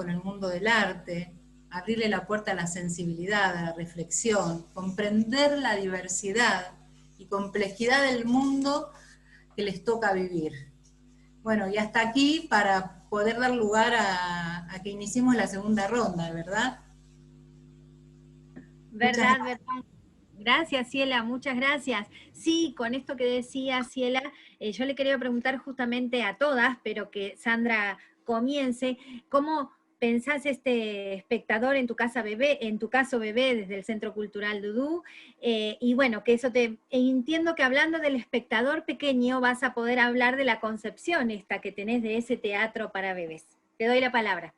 del arte, abrirle la puerta a la sensibilidad, a la reflexión, comprender la diversidad y complejidad del mundo que les toca vivir. Bueno, y hasta aquí para poder dar lugar a que iniciemos la segunda ronda, ¿verdad? Verdad, verdad. Gracias, Ciela, muchas gracias. Sí, con esto que decía Ciela, yo le quería preguntar justamente a todas, pero que Sandra comience, ¿cómo pensás este espectador en tu caso bebé, desde el Centro Cultural Dudú? Y bueno, que eso entiendo que hablando del espectador pequeño vas a poder hablar de la concepción esta que tenés de ese teatro para bebés. Te doy la palabra.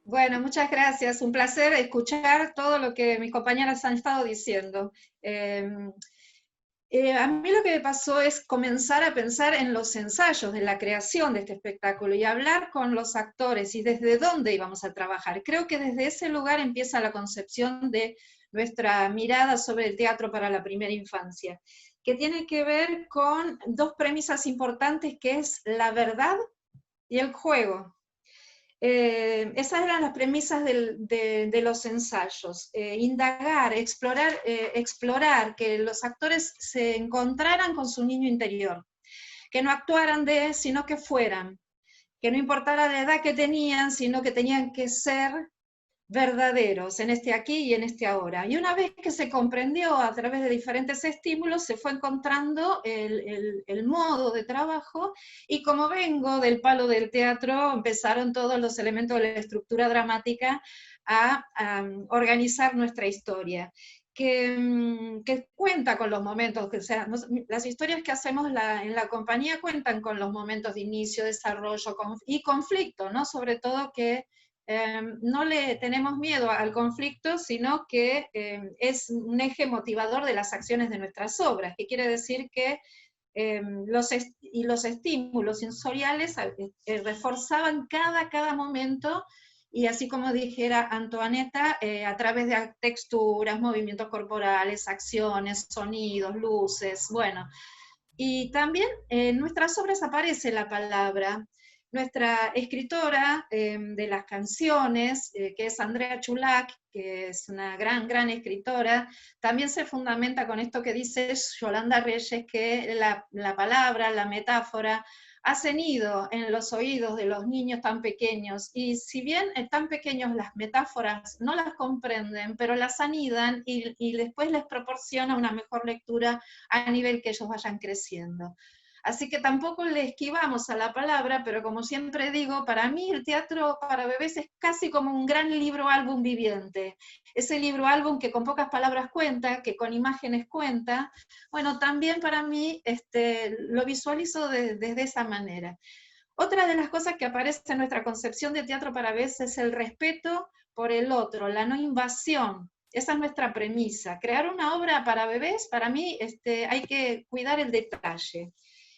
Bueno, muchas gracias. Un placer escuchar todo lo que mis compañeras han estado diciendo. A mí lo que me pasó es comenzar a pensar en los ensayos de la creación de este espectáculo y hablar con los actores y desde dónde íbamos a trabajar. Creo que desde ese lugar empieza la concepción de nuestra mirada sobre el teatro para la primera infancia, que tiene que ver con dos premisas importantes, que es la verdad y el juego. Esas eran las premisas de los ensayos, indagar, explorar, que los actores se encontraran con su niño interior, que no actuaran sino que fueran, que no importara la edad que tenían, sino que tenían que ser verdaderos en este aquí y en este ahora. Y una vez que se comprendió a través de diferentes estímulos, se fue encontrando el modo de trabajo, y como vengo del palo del teatro, empezaron todos los elementos de la estructura dramática a organizar nuestra historia. Que cuenta con los momentos, las historias que hacemos en la compañía cuentan con los momentos de inicio, desarrollo y conflicto, ¿no? Sobre todo que no le tenemos miedo al conflicto, sino que es un eje motivador de las acciones de nuestras obras, que quiere decir que los estímulos sensoriales reforzaban cada momento, y así como dijera Antoaneta, a través de texturas, movimientos corporales, acciones, sonidos, luces, bueno. Y también en nuestras obras aparece la palabra. Nuestra escritora de las canciones, que es Andrea Chulac, que es una gran escritora, también se fundamenta con esto que dice Yolanda Reyes, que la palabra, la metáfora, hacen nido en los oídos de los niños tan pequeños, y si bien tan pequeños las metáforas no las comprenden, pero las anidan y después les proporciona una mejor lectura a nivel que ellos vayan creciendo. Así que tampoco le esquivamos a la palabra, pero como siempre digo, para mí el teatro para bebés es casi como un gran libro álbum viviente. Ese libro álbum que con pocas palabras cuenta, que con imágenes cuenta. Bueno, también para mí lo visualizo desde esa manera. Otra de las cosas que aparece en nuestra concepción de teatro para bebés es el respeto por el otro, la no invasión. Esa es nuestra premisa. Crear una obra para bebés, para mí hay que cuidar el detalle.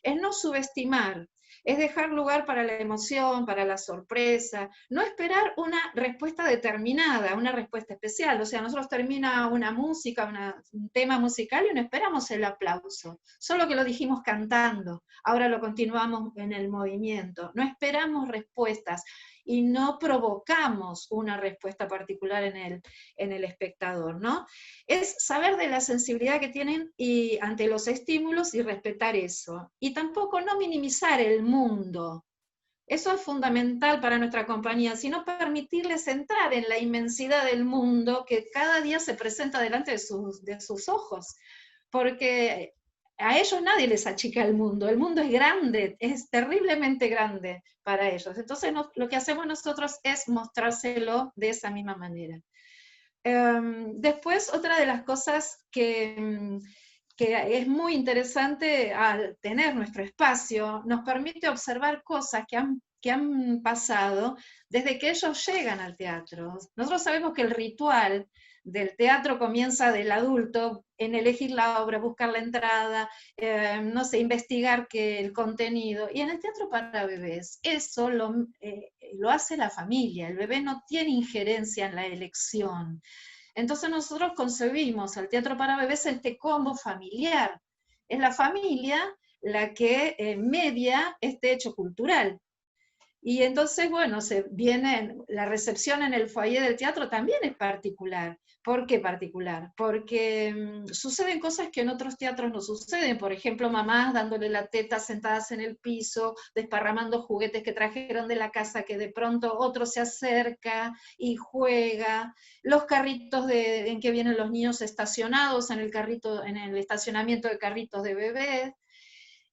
Es no subestimar, es dejar lugar para la emoción, para la sorpresa, no esperar una respuesta determinada, una respuesta especial. O sea, nosotros termina una música, un tema musical y no esperamos el aplauso, solo que lo dijimos cantando, ahora lo continuamos en el movimiento. No esperamos respuestas y no provocamos una respuesta particular en el espectador, ¿no? Es saber de la sensibilidad que tienen ante los estímulos y respetar eso. Y tampoco no minimizar el mundo. Eso es fundamental para nuestra compañía, sino permitirles entrar en la inmensidad del mundo que cada día se presenta delante de sus ojos. Porque a ellos nadie les achica el mundo es grande, es terriblemente grande para ellos. Entonces lo que hacemos nosotros es mostrárselo de esa misma manera. Después, otra de las cosas que es muy interesante al tener nuestro espacio, nos permite observar cosas que han pasado desde que ellos llegan al teatro. Nosotros sabemos que el ritual del teatro comienza del adulto en elegir la obra, buscar la entrada, no sé, investigar el contenido. Y en el teatro para bebés, eso lo hace la familia. El bebé no tiene injerencia en la elección. Entonces nosotros concebimos al teatro para bebés este combo familiar. Es la familia la que media este hecho cultural. Y entonces, bueno, la recepción en el foyer del teatro también es particular. ¿Por qué particular? Porque suceden cosas que en otros teatros no suceden. Por ejemplo, mamás dándole la teta sentadas en el piso, desparramando juguetes que trajeron de la casa, que de pronto otro se acerca y juega. Los carritos en que vienen los niños estacionados en el estacionamiento de carritos de bebés.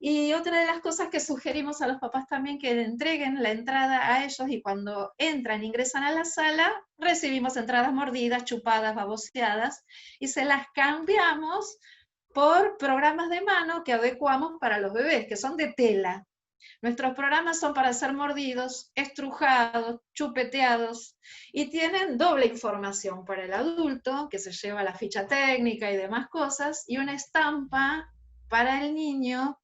Y otra de las cosas que sugerimos a los papás también, que le entreguen la entrada a ellos, y cuando ingresan a la sala, recibimos entradas mordidas, chupadas, baboseadas, y se las cambiamos por programas de mano que adecuamos para los bebés, que son de tela. Nuestros programas son para ser mordidos, estrujados, chupeteados, y tienen doble información para el adulto, que se lleva la ficha técnica y demás cosas, y una estampa para el niño,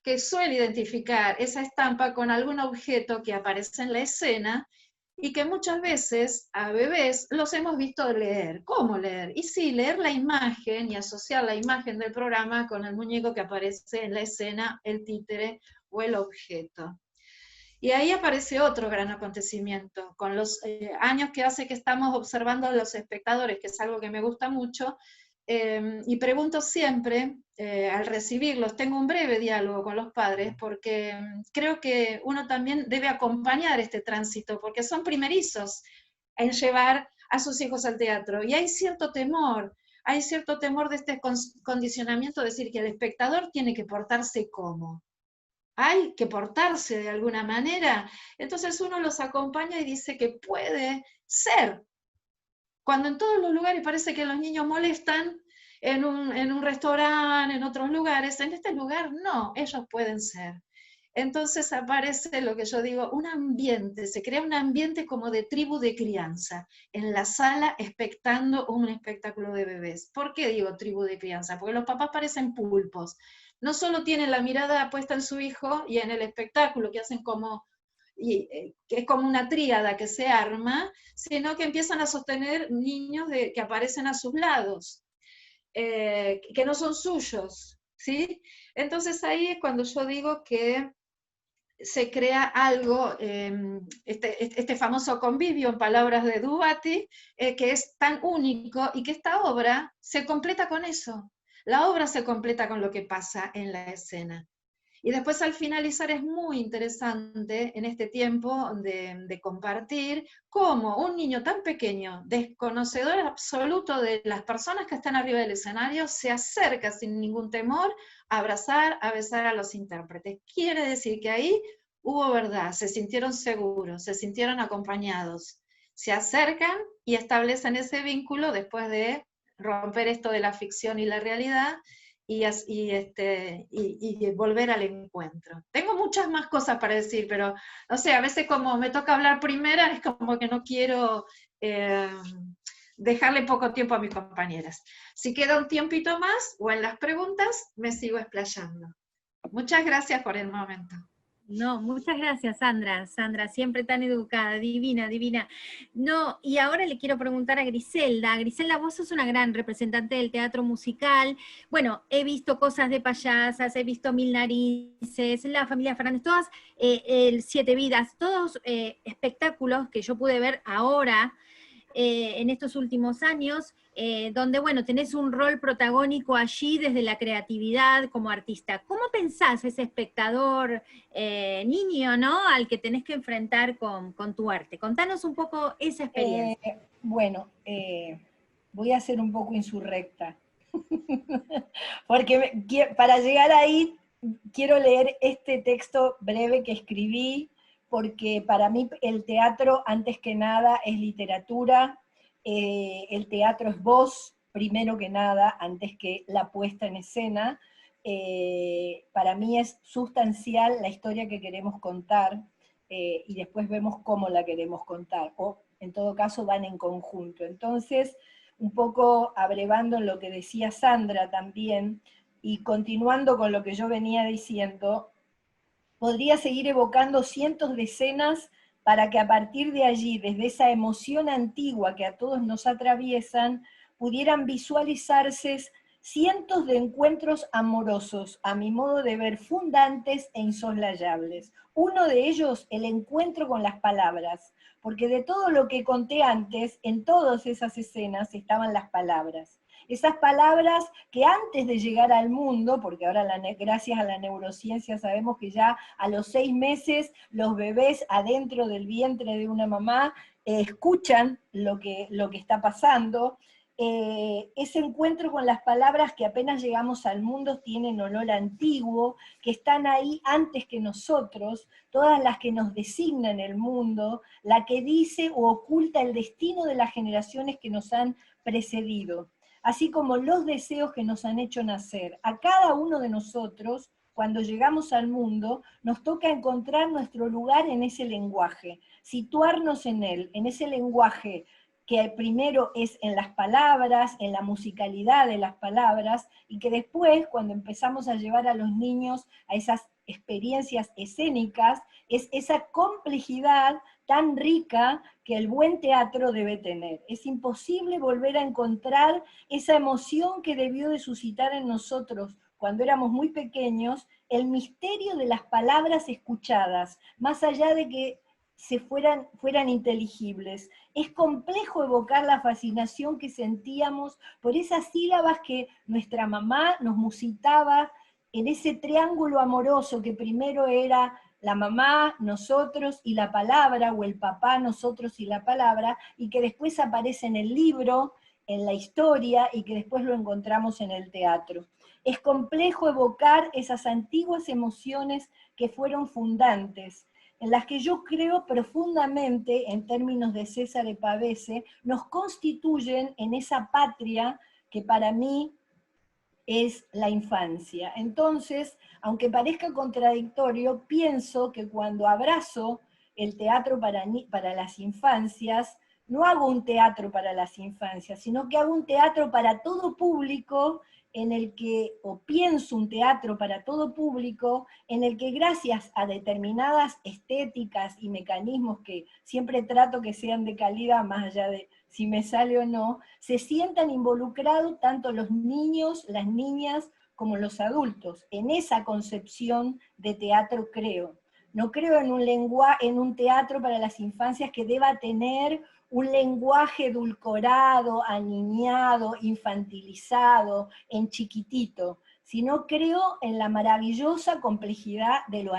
que suele identificar esa estampa con algún objeto que aparece en la escena, y que muchas veces a bebés los hemos visto leer. ¿Cómo leer? Y sí, leer la imagen y asociar la imagen del programa con el muñeco que aparece en la escena, el títere o el objeto. Y ahí aparece otro gran acontecimiento, con los años que hace que estamos observando a los espectadores, que es algo que me gusta mucho, y pregunto siempre, al recibirlos, tengo un breve diálogo con los padres, porque creo que uno también debe acompañar este tránsito, porque son primerizos en llevar a sus hijos al teatro, y hay cierto temor de este condicionamiento, de decir que el espectador tiene que portarse como. Hay que portarse de alguna manera. Entonces uno los acompaña y dice que puede ser. Cuando en todos los lugares parece que los niños molestan, en un restaurante, en otros lugares, en este lugar no, ellos pueden ser. Entonces aparece lo que yo digo, un ambiente, se crea un ambiente como de tribu de crianza, en la sala expectando un espectáculo de bebés. ¿Por qué digo tribu de crianza? Porque los papás parecen pulpos. No solo tienen la mirada puesta en su hijo y en el espectáculo, que hacen que es como una tríada que se arma, sino que empiezan a sostener niños que aparecen a sus lados, que no son suyos, ¿sí? Entonces ahí es cuando yo digo que se crea algo, este famoso convivio, en palabras de Dubati, que es tan único, y que esta obra se completa con eso. La obra se completa con lo que pasa en la escena. Y después, al finalizar, es muy interesante en este tiempo de compartir cómo un niño tan pequeño, desconocedor absoluto de las personas que están arriba del escenario, se acerca sin ningún temor a abrazar, a besar a los intérpretes. Quiere decir que ahí hubo verdad, se sintieron seguros, se sintieron acompañados, se acercan y establecen ese vínculo después de romper esto de la ficción y la realidad, y volver al encuentro. Tengo muchas más cosas para decir, pero no sé, a veces como me toca hablar primera, es como que no quiero dejarle poco tiempo a mis compañeras. Si queda un tiempito más, o en las preguntas, me sigo explayando. Muchas gracias por el momento. No, muchas gracias, Sandra. Sandra, siempre tan educada, divina, divina. No, y ahora le quiero preguntar a Griselda. Griselda, vos sos una gran representante del teatro musical. Bueno, he visto Cosas de Payasas, he visto Mil Narices, La Familia Fernández, todas, el Siete Vidas, todos espectáculos que yo pude ver ahora, en estos últimos años, donde, bueno, tenés un rol protagónico allí desde la creatividad como artista. ¿Cómo pensás ese espectador niño, ¿no?, al que tenés que enfrentar con tu arte? Contanos un poco esa experiencia. Voy a ser un poco insurrecta, porque para llegar ahí quiero leer este texto breve que escribí, porque para mí el teatro, antes que nada, es literatura, el teatro es voz, primero que nada, antes que la puesta en escena. Para mí es sustancial la historia que queremos contar, y después vemos cómo la queremos contar, o en todo caso van en conjunto. Entonces, un poco abrevando en lo que decía Sandra también, y continuando con lo que yo venía diciendo, podría seguir evocando cientos de escenas para que a partir de allí, desde esa emoción antigua que a todos nos atraviesan, pudieran visualizarse cientos de encuentros amorosos, a mi modo de ver, fundantes e insoslayables. Uno de ellos, el encuentro con las palabras, porque de todo lo que conté antes, en todas esas escenas estaban las palabras. Esas palabras que antes de llegar al mundo, porque ahora gracias a la neurociencia sabemos que ya a los 6 meses los bebés adentro del vientre de una mamá escuchan lo que está pasando. Ese encuentro con las palabras que apenas llegamos al mundo tienen olor antiguo, que están ahí antes que nosotros, todas las que nos designan el mundo, la que dice o oculta el destino de las generaciones que nos han precedido, así como los deseos que nos han hecho nacer. A cada uno de nosotros, cuando llegamos al mundo, nos toca encontrar nuestro lugar en ese lenguaje, situarnos en él, en ese lenguaje que primero es en las palabras, en la musicalidad de las palabras, y que después, cuando empezamos a llevar a los niños a esas experiencias escénicas, es esa complejidad tan rica que el buen teatro debe tener. Es imposible volver a encontrar esa emoción que debió de suscitar en nosotros cuando éramos muy pequeños, el misterio de las palabras escuchadas, más allá de que fueran inteligibles. Es complejo evocar la fascinación que sentíamos por esas sílabas que nuestra mamá nos musitaba en ese triángulo amoroso que primero era la mamá, nosotros y la palabra, o el papá, nosotros y la palabra, y que después aparece en el libro, en la historia, y que después lo encontramos en el teatro. Es complejo evocar esas antiguas emociones que fueron fundantes, en las que yo creo profundamente, en términos de Césare Pavese, nos constituyen en esa patria que para mí es la infancia. Entonces, aunque parezca contradictorio, pienso que cuando abrazo el teatro para las infancias, no hago un teatro para las infancias, sino que hago un teatro para todo público, o pienso un teatro para todo público, en el que gracias a determinadas estéticas y mecanismos que siempre trato que sean de calidad, más allá de si me sale o no, se sientan involucrados tanto los niños, las niñas, como los adultos. En esa concepción de teatro creo. No creo en un teatro para las infancias que deba tener un lenguaje edulcorado, aniñado, infantilizado, en chiquitito, sino creo en la maravillosa complejidad de lo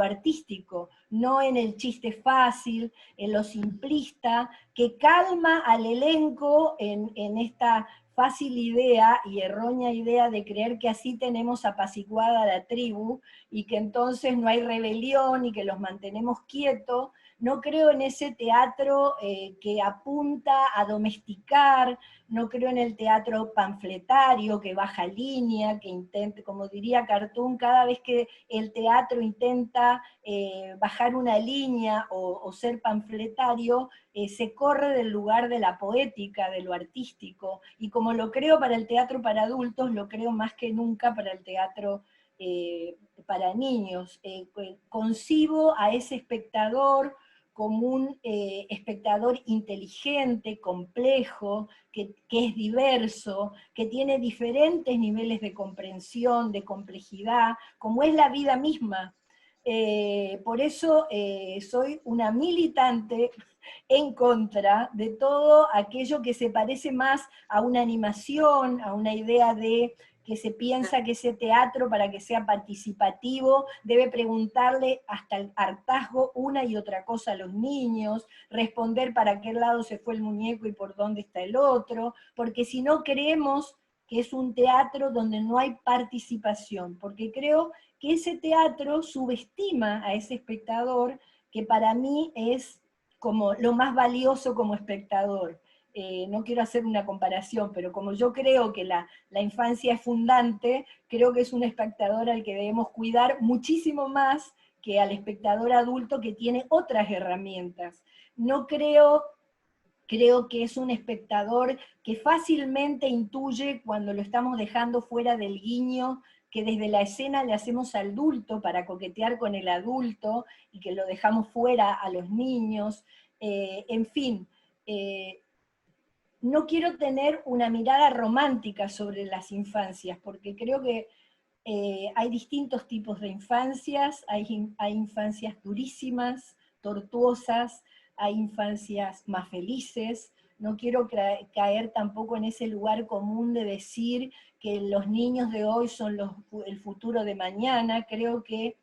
artístico, no en el chiste fácil, en lo simplista, que calma al elenco en esta fácil idea y errónea idea de creer que así tenemos apaciguada a la tribu, y que entonces no hay rebelión y que los mantenemos quietos. No creo en ese teatro que apunta a domesticar, no creo en el teatro panfletario que baja línea, que intenta, como diría Cartoon, cada vez que el teatro intenta bajar una línea o ser panfletario, se corre del lugar de la poética, de lo artístico, y como lo creo para el teatro para adultos, lo creo más que nunca para el teatro para niños. Concibo a ese espectador como un espectador inteligente, complejo, que es diverso, que tiene diferentes niveles de comprensión, de complejidad, como es la vida misma. Por eso soy una militante en contra de todo aquello que se parece más a una animación, a una idea de que se piensa que ese teatro, para que sea participativo, debe preguntarle hasta el hartazgo una y otra cosa a los niños, responder para qué lado se fue el muñeco y por dónde está el otro, porque si no creemos que es un teatro donde no hay participación, porque creo que ese teatro subestima a ese espectador, que para mí es como lo más valioso como espectador. No quiero hacer una comparación, pero como yo creo que la infancia es fundante, creo que es un espectador al que debemos cuidar muchísimo más que al espectador adulto, que tiene otras herramientas. No creo que es un espectador que fácilmente intuye cuando lo estamos dejando fuera del guiño que desde la escena le hacemos al adulto para coquetear con el adulto, y que lo dejamos fuera a los niños. En fin, no quiero tener una mirada romántica sobre las infancias, porque creo que hay distintos tipos de infancias, hay infancias durísimas, tortuosas, hay infancias más felices. No quiero caer tampoco en ese lugar común de decir que los niños de hoy son el futuro de mañana. Creo que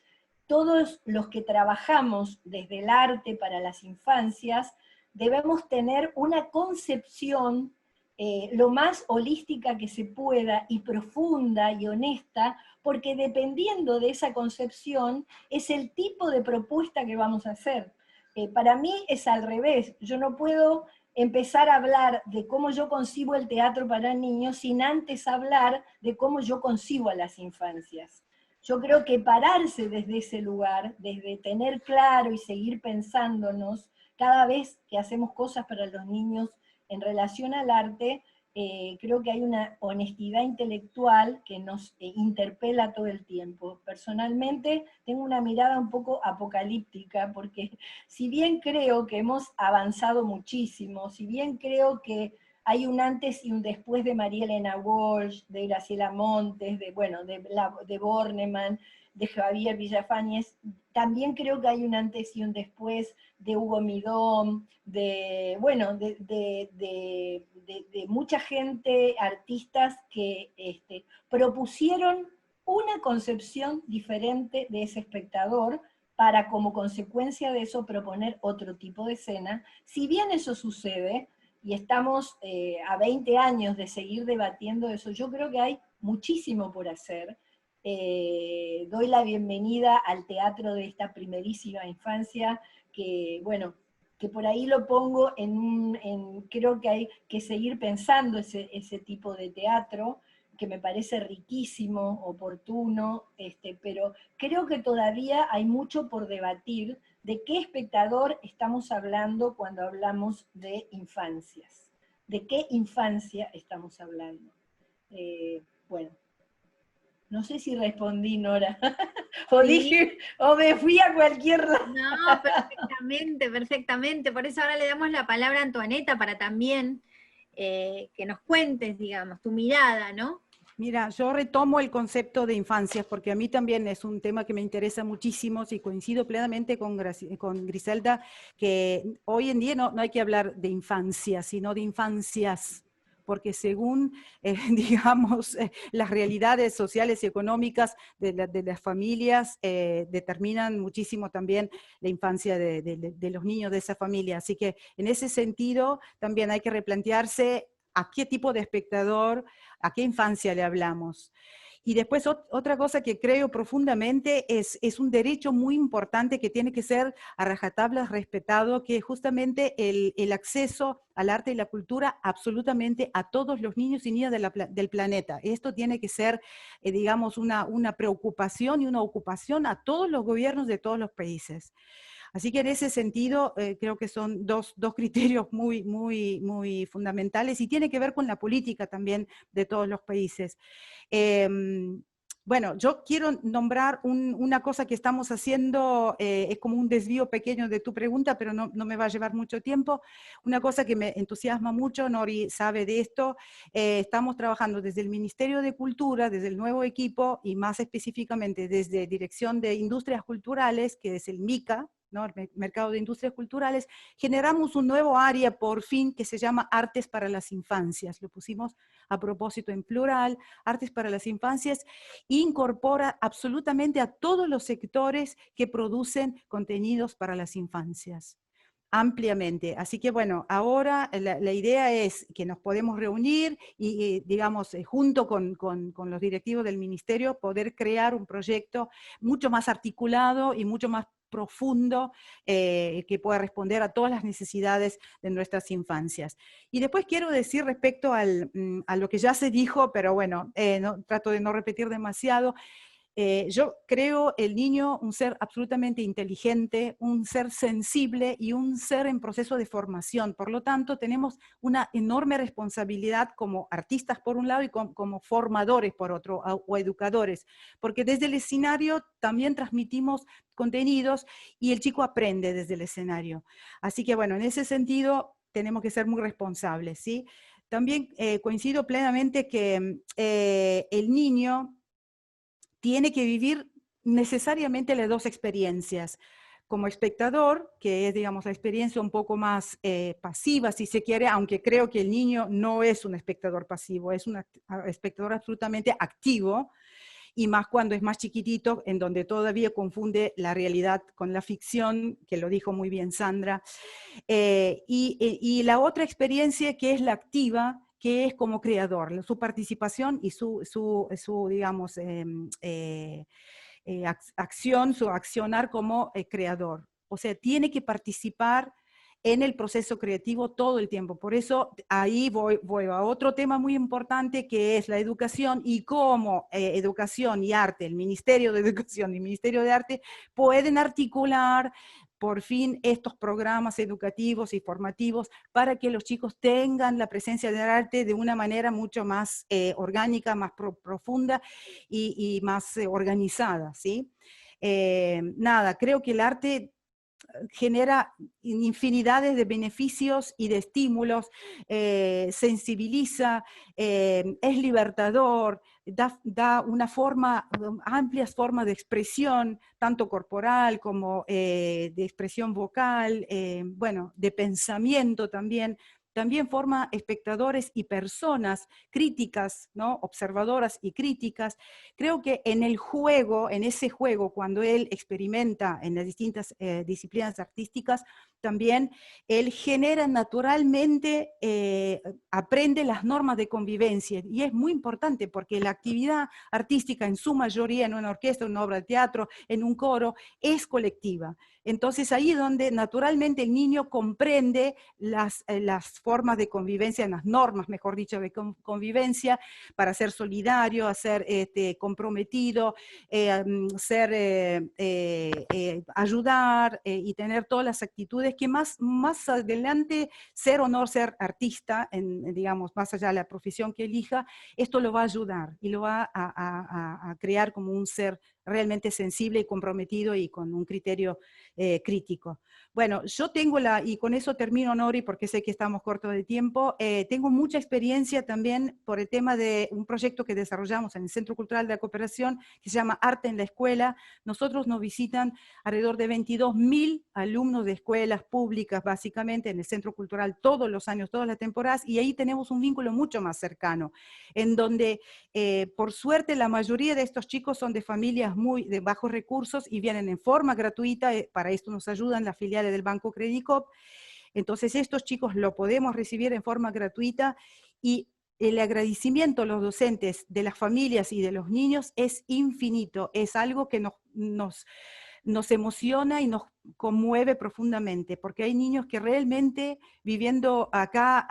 todos los que trabajamos desde el arte para las infancias debemos tener una concepción lo más holística que se pueda y profunda y honesta, porque dependiendo de esa concepción es el tipo de propuesta que vamos a hacer. Para mí es al revés, yo no puedo empezar a hablar de cómo yo concibo el teatro para niños sin antes hablar de cómo yo concibo a las infancias. Yo creo que pararse desde ese lugar, desde tener claro y seguir pensándonos cada vez que hacemos cosas para los niños en relación al arte, creo que hay una honestidad intelectual que nos interpela todo el tiempo. Personalmente tengo una mirada un poco apocalíptica, porque si bien creo que hemos avanzado muchísimo, si bien creo que hay un antes y un después de María Elena Walsh, de Graciela Montes, de Bornemann, de Javier Villafañez, también creo que hay un antes y un después de Hugo Midón, de mucha gente, artistas que propusieron una concepción diferente de ese espectador para, como consecuencia de eso, proponer otro tipo de escena. Si bien eso sucede, y estamos a 20 años de seguir debatiendo eso, yo creo que hay muchísimo por hacer. Doy la bienvenida al teatro de esta primerísima infancia, que bueno, que por ahí lo pongo creo que hay que seguir pensando ese tipo de teatro, que me parece riquísimo, oportuno, pero creo que todavía hay mucho por debatir de qué espectador estamos hablando cuando hablamos de infancias, de qué infancia estamos hablando. Bueno, no sé si respondí, Nora, o Sí. dije, o me fui a cualquier lado. No, perfectamente, perfectamente. Por eso ahora le damos la palabra a Antoaneta para también que nos cuentes, digamos, tu mirada, ¿no? Mira, yo retomo el concepto de infancias porque a mí también es un tema que me interesa muchísimo y coincido plenamente con Griselda, que hoy en día no hay que hablar de infancia, sino de infancias, porque según, digamos, las realidades sociales y económicas de las familias determinan muchísimo también la infancia de los niños de esa familia. Así que en ese sentido también hay que replantearse a qué tipo de espectador, a qué infancia le hablamos. Y después otra cosa que creo profundamente es un derecho muy importante que tiene que ser a rajatabla respetado, que es justamente el acceso al arte y la cultura absolutamente a todos los niños y niñas del planeta. Esto tiene que ser, digamos, una preocupación y una ocupación a todos los gobiernos de todos los países. Así que en ese sentido creo que son dos criterios muy, muy, muy fundamentales y tiene que ver con la política también de todos los países. Bueno, yo quiero nombrar una cosa que estamos haciendo, es como un desvío pequeño de tu pregunta, pero no me va a llevar mucho tiempo. Una cosa que me entusiasma mucho, Nori sabe de esto, estamos trabajando desde el Ministerio de Cultura, desde el nuevo equipo, y más específicamente desde Dirección de Industrias Culturales, que es el MICA, ¿no? El Mercado de Industrias Culturales, generamos un nuevo área por fin que se llama Artes para las Infancias. Lo pusimos a propósito en plural, Artes para las Infancias, incorpora absolutamente a todos los sectores que producen contenidos para las infancias, ampliamente. Así que bueno, ahora la idea es que nos podemos reunir y digamos, junto con los directivos del ministerio, poder crear un proyecto mucho más articulado y mucho más profundo que pueda responder a todas las necesidades de nuestras infancias. Y después quiero decir respecto a lo que ya se dijo, pero bueno, trato de no repetir demasiado. Yo creo el niño un ser absolutamente inteligente, un ser sensible y un ser en proceso de formación. Por lo tanto, tenemos una enorme responsabilidad como artistas por un lado y como formadores por otro, o educadores, porque desde el escenario también transmitimos contenidos y el chico aprende desde el escenario. Así que bueno, en ese sentido tenemos que ser muy responsables, ¿sí? también coincido plenamente que el niño tiene que vivir necesariamente las dos experiencias. Como espectador, que es, digamos, la experiencia un poco más pasiva, si se quiere, aunque creo que el niño no es un espectador pasivo, es un espectador absolutamente activo, y más cuando es más chiquitito, en donde todavía confunde la realidad con la ficción, que lo dijo muy bien Sandra. Y la otra experiencia, que es la activa, que es como creador, su participación y su digamos, acción, su accionar como creador. O sea, tiene que participar en el proceso creativo todo el tiempo. Por eso ahí voy a otro tema muy importante, que es la educación, y cómo educación y arte, el Ministerio de Educación y el Ministerio de Arte pueden articular por fin estos programas educativos y formativos para que los chicos tengan la presencia del arte de una manera mucho más orgánica, más profunda y más organizada, ¿sí? Nada, creo que el arte genera infinidades de beneficios y de estímulos, sensibiliza, es libertador, da una forma, amplias formas de expresión, tanto corporal como de expresión vocal, bueno, de pensamiento también. También forma espectadores y personas críticas, ¿no? Observadoras y críticas. Creo que en el juego, en ese juego, cuando él experimenta en las distintas disciplinas artísticas, también él genera naturalmente, aprende las normas de convivencia, y es muy importante porque la actividad artística en su mayoría, en una orquesta, en una obra de teatro, en un coro, es colectiva. Entonces ahí es donde naturalmente el niño comprende las formas de convivencia, las normas, mejor dicho, de convivencia, para ser solidario, a ser comprometido, ayudar y tener todas las actitudes que más adelante, ser o no ser artista, digamos, más allá de la profesión que elija, esto lo va a ayudar y lo va a crear como un ser realmente sensible y comprometido y con un criterio crítico. Bueno, yo tengo y con eso termino, Nori, porque sé que estamos cortos de tiempo, tengo mucha experiencia también por el tema de un proyecto que desarrollamos en el Centro Cultural de la Cooperación, que se llama Arte en la Escuela. Nosotros nos visitan alrededor de 22.000 alumnos de escuelas públicas, básicamente, en el Centro Cultural todos los años, todas las temporadas, y ahí tenemos un vínculo mucho más cercano, en donde, por suerte, la mayoría de estos chicos son de familias de bajos recursos y vienen en forma gratuita. Para esto nos ayudan las filiales del Banco Credicop. Entonces estos chicos lo podemos recibir en forma gratuita, y el agradecimiento a los docentes, de las familias y de los niños es infinito. Es algo que nos emociona y nos conmueve profundamente, porque hay niños que realmente, viviendo acá,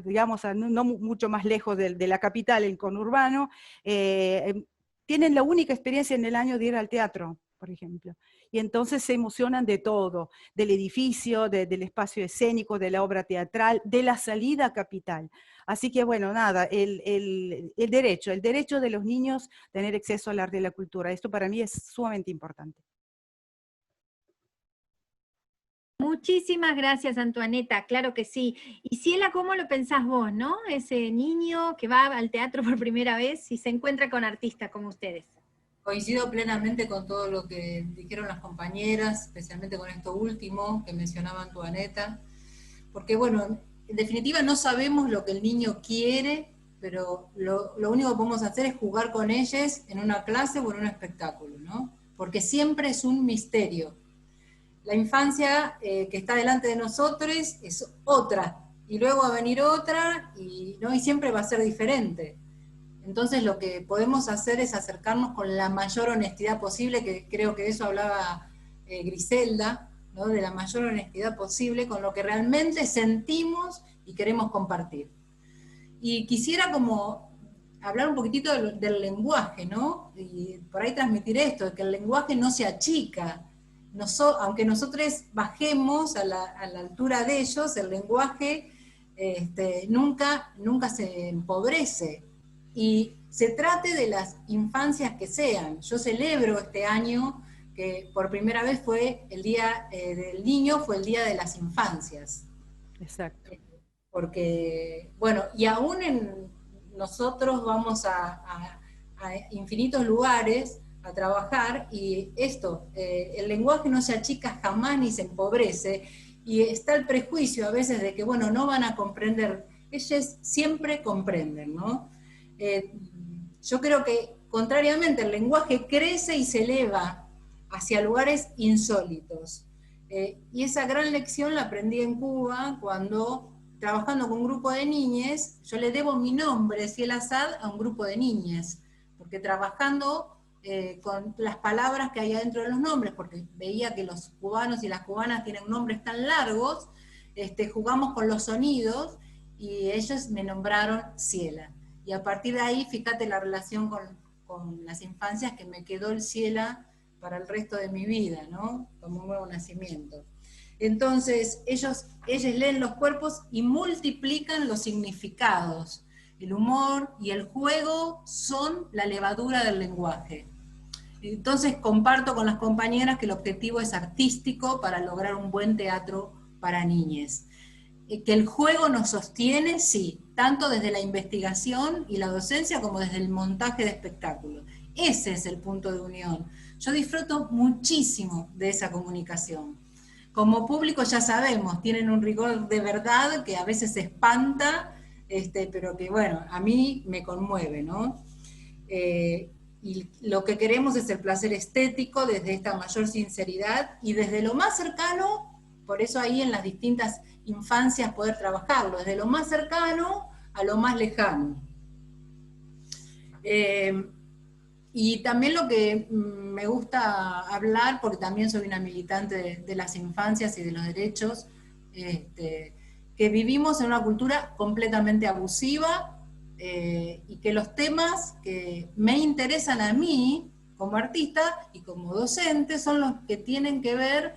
digamos, no mucho más lejos de la capital, el conurbano, tienen la única experiencia en el año de ir al teatro, por ejemplo. Y entonces se emocionan de todo, del edificio, del espacio escénico, de la obra teatral, de la salida a capital. Así que bueno, nada, el derecho de los niños a tener acceso al arte y la cultura, esto para mí es sumamente importante. Muchísimas gracias, Antoaneta, claro que sí. Y Ciela, ¿cómo lo pensás vos, no? Ese niño que va al teatro por primera vez y se encuentra con artistas como ustedes. Coincido plenamente con todo lo que dijeron las compañeras, especialmente con esto último que mencionaba Antoaneta, porque bueno, en definitiva no sabemos lo que el niño quiere, pero lo único que podemos hacer es jugar con ellos en una clase o en un espectáculo, ¿no? Porque siempre es un misterio. La infancia que está delante de nosotros es otra, y luego va a venir otra, y siempre va a ser diferente. Entonces lo que podemos hacer es acercarnos con la mayor honestidad posible, que creo que de eso hablaba Griselda, ¿no? De la mayor honestidad posible, con lo que realmente sentimos y queremos compartir. Y quisiera como hablar un poquitito del lenguaje, ¿no? Y por ahí transmitir esto, de que el lenguaje no se achica. Aunque nosotros bajemos a la altura de ellos, el lenguaje nunca se empobrece. Y se trate de las infancias que sean. Yo celebro este año que por primera vez fue el Día del Niño, fue el Día de las Infancias. Exacto. porque, bueno, y aún nosotros vamos a infinitos lugares a trabajar, y esto, el lenguaje no se achica jamás ni se empobrece, y está el prejuicio a veces de que, bueno, no van a comprender. Ellos siempre comprenden, ¿no? Yo creo que, contrariamente, el lenguaje crece y se eleva hacia lugares insólitos. Y esa gran lección la aprendí en Cuba cuando, trabajando con un grupo de niñes, yo le debo mi nombre, Ciel Assad, a un grupo de niñes, porque trabajando con las palabras que hay adentro de los nombres, porque veía que los cubanos y las cubanas tienen nombres tan largos, jugamos con los sonidos, y ellos me nombraron Ciela. Y a partir de ahí, fíjate la relación con las infancias, que me quedó el Ciela para el resto de mi vida, ¿no? Como un nuevo nacimiento. Entonces, ellos leen los cuerpos y multiplican los significados. El humor y el juego son la levadura del lenguaje. Entonces, comparto con las compañeras que el objetivo es artístico para lograr un buen teatro para niñes. Que el juego nos sostiene, sí, tanto desde la investigación y la docencia como desde el montaje de espectáculos. Ese es el punto de unión. Yo disfruto muchísimo de esa comunicación. Como público ya sabemos, tienen un rigor de verdad que a veces espanta, pero que bueno, a mí me conmueve, ¿no? Y lo que queremos es el placer estético desde esta mayor sinceridad y desde lo más cercano, por eso ahí en las distintas infancias poder trabajarlo, desde lo más cercano a lo más lejano. Y también lo que me gusta hablar, porque también soy una militante de las infancias y de los derechos, que vivimos en una cultura completamente abusiva, y que los temas que me interesan a mí como artista y como docente son los que tienen que ver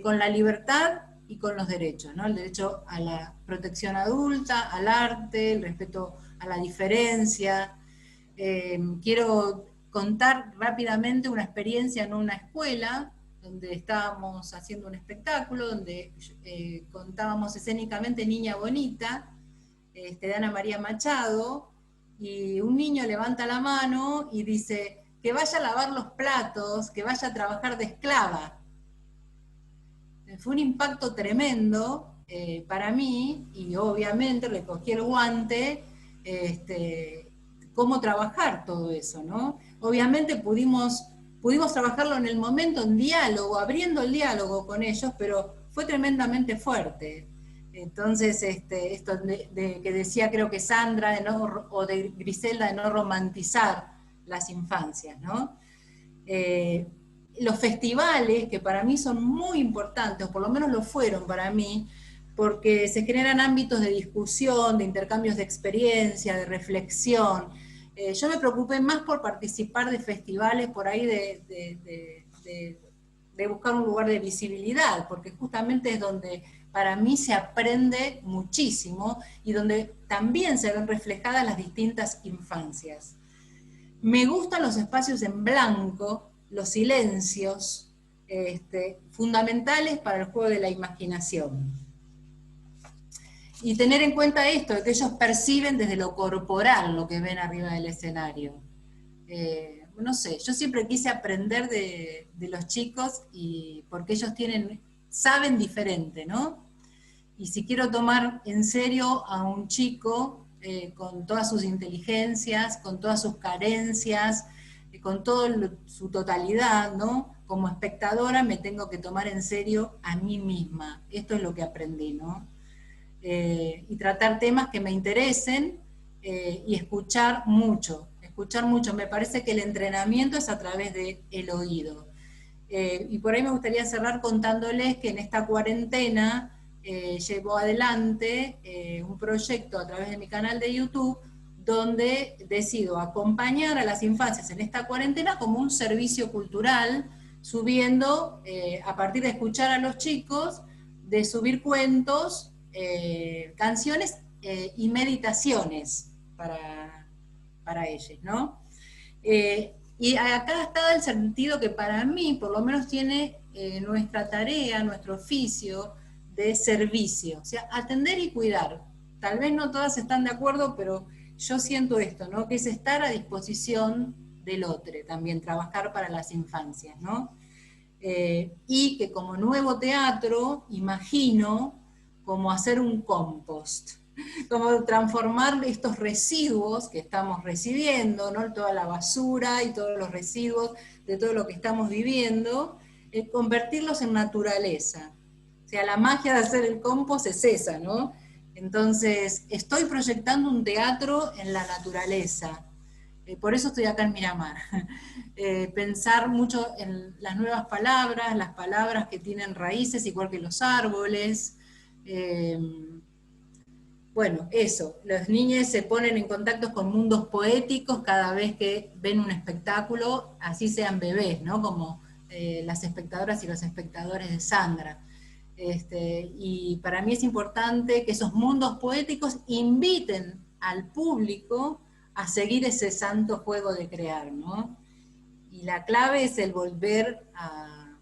con la libertad y con los derechos, ¿no? El derecho a la protección adulta, al arte, el respeto a la diferencia. Quiero contar rápidamente una experiencia en una escuela donde estábamos haciendo un espectáculo, donde contábamos escénicamente Niña Bonita, de Ana María Machado, y un niño levanta la mano y dice que vaya a lavar los platos, que vaya a trabajar de esclava. Fue un impacto tremendo para mí, y obviamente le cogí el guante, cómo trabajar todo eso, ¿no? Obviamente pudimos trabajarlo en el momento, en diálogo, abriendo el diálogo con ellos, pero fue tremendamente fuerte. Entonces, esto que decía, creo que Sandra, o de Griselda, de no romantizar las infancias, ¿no? Los festivales, que para mí son muy importantes, o por lo menos lo fueron para mí, porque se generan ámbitos de discusión, de intercambios de experiencia, de reflexión. Yo me preocupé más por participar de festivales por ahí, de buscar un lugar de visibilidad, porque justamente es donde para mí se aprende muchísimo y donde también se ven reflejadas las distintas infancias. Me gustan los espacios en blanco, los silencios, fundamentales para el juego de la imaginación. Y tener en cuenta esto, de que ellos perciben desde lo corporal lo que ven arriba del escenario. No sé, yo siempre quise aprender de los chicos, y porque ellos saben diferente, ¿no? Y si quiero tomar en serio a un chico con todas sus inteligencias, con todas sus carencias, con toda su totalidad, ¿no? Como espectadora me tengo que tomar en serio a mí misma. Esto es lo que aprendí, ¿no? Y tratar temas que me interesen, y escuchar mucho. Me parece que el entrenamiento es a través del oído. Y por ahí me gustaría cerrar contándoles que en esta cuarentena llevo adelante un proyecto a través de mi canal de YouTube, donde decido acompañar a las infancias en esta cuarentena como un servicio cultural, subiendo, a partir de escuchar a los chicos, de subir cuentos, canciones y meditaciones para ellos, ¿no? Y acá está el sentido que para mí, por lo menos tiene nuestra tarea, nuestro oficio, de servicio, o sea, atender y cuidar. Tal vez no todas están de acuerdo, pero yo siento esto, ¿no? Que es estar a disposición del otro, también trabajar para las infancias, ¿no? Y que como nuevo teatro, imagino como hacer un compost, como transformar estos residuos que estamos recibiendo, ¿no? Toda la basura y todos los residuos de todo lo que estamos viviendo, convertirlos en naturaleza. O sea, la magia de hacer el compost es esa, ¿no? Entonces, estoy proyectando un teatro en la naturaleza. Por eso estoy acá en Miramar. Pensar mucho en las nuevas palabras, las palabras que tienen raíces igual que los árboles. Bueno, eso, los niños se ponen en contacto con mundos poéticos cada vez que ven un espectáculo, así sean bebés, ¿no? Como las espectadoras y los espectadores de Sandra. Y para mí es importante que esos mundos poéticos inviten al público a seguir ese santo juego de crear, ¿no? Y la clave es el volver a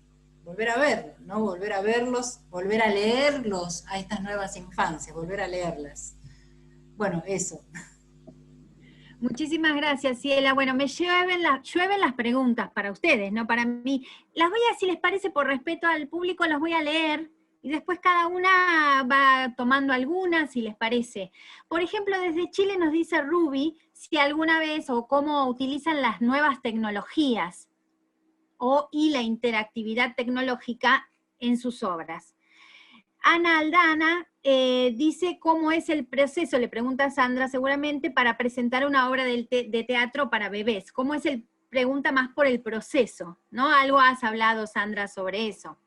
ver, ¿no? Volver a verlos, volver a leerlos a estas nuevas infancias, volver a leerlas. Bueno, eso. Muchísimas gracias, Ciela. Bueno, me llueven las preguntas para ustedes, no para mí. Las voy a, si les parece, por respeto al público, las voy a leer, y después cada una va tomando algunas, si les parece. Por ejemplo, desde Chile nos dice Ruby, si alguna vez, o cómo utilizan las nuevas tecnologías, y la interactividad tecnológica en sus obras. Ana Aldana dice cómo es el proceso, le pregunta a Sandra seguramente, para presentar una obra de teatro para bebés. ¿Cómo es pregunta más por el proceso, ¿no? Algo has hablado, Sandra, sobre eso.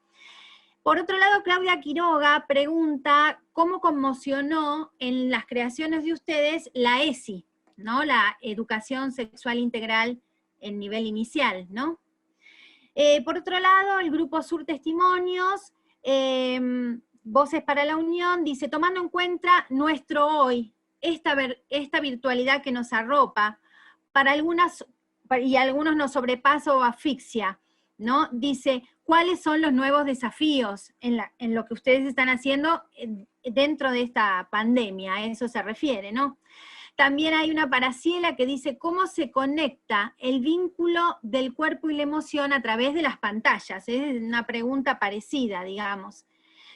Por otro lado, Claudia Quiroga pregunta cómo conmocionó en las creaciones de ustedes la ESI, ¿no? La Educación Sexual Integral en nivel inicial, ¿no? Por otro lado, el Grupo Sur Testimonios, Voces para la Unión, dice, tomando en cuenta nuestro hoy, esta virtualidad que nos arropa, para algunas, y algunos nos sobrepasa o asfixia, ¿no? Dice, ¿cuáles son los nuevos desafíos en lo que ustedes están haciendo dentro de esta pandemia? A eso se refiere, ¿no? También hay una para Ciela que dice cómo se conecta el vínculo del cuerpo y la emoción a través de las pantallas. Es una pregunta parecida, digamos.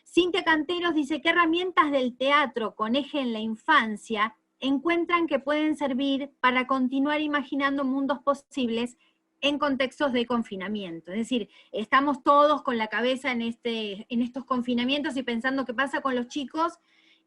Cintia Canteros dice, ¿qué herramientas del teatro con eje en la infancia encuentran que pueden servir para continuar imaginando mundos posibles en contextos de confinamiento? Es decir, estamos todos con la cabeza en estos confinamientos y pensando qué pasa con los chicos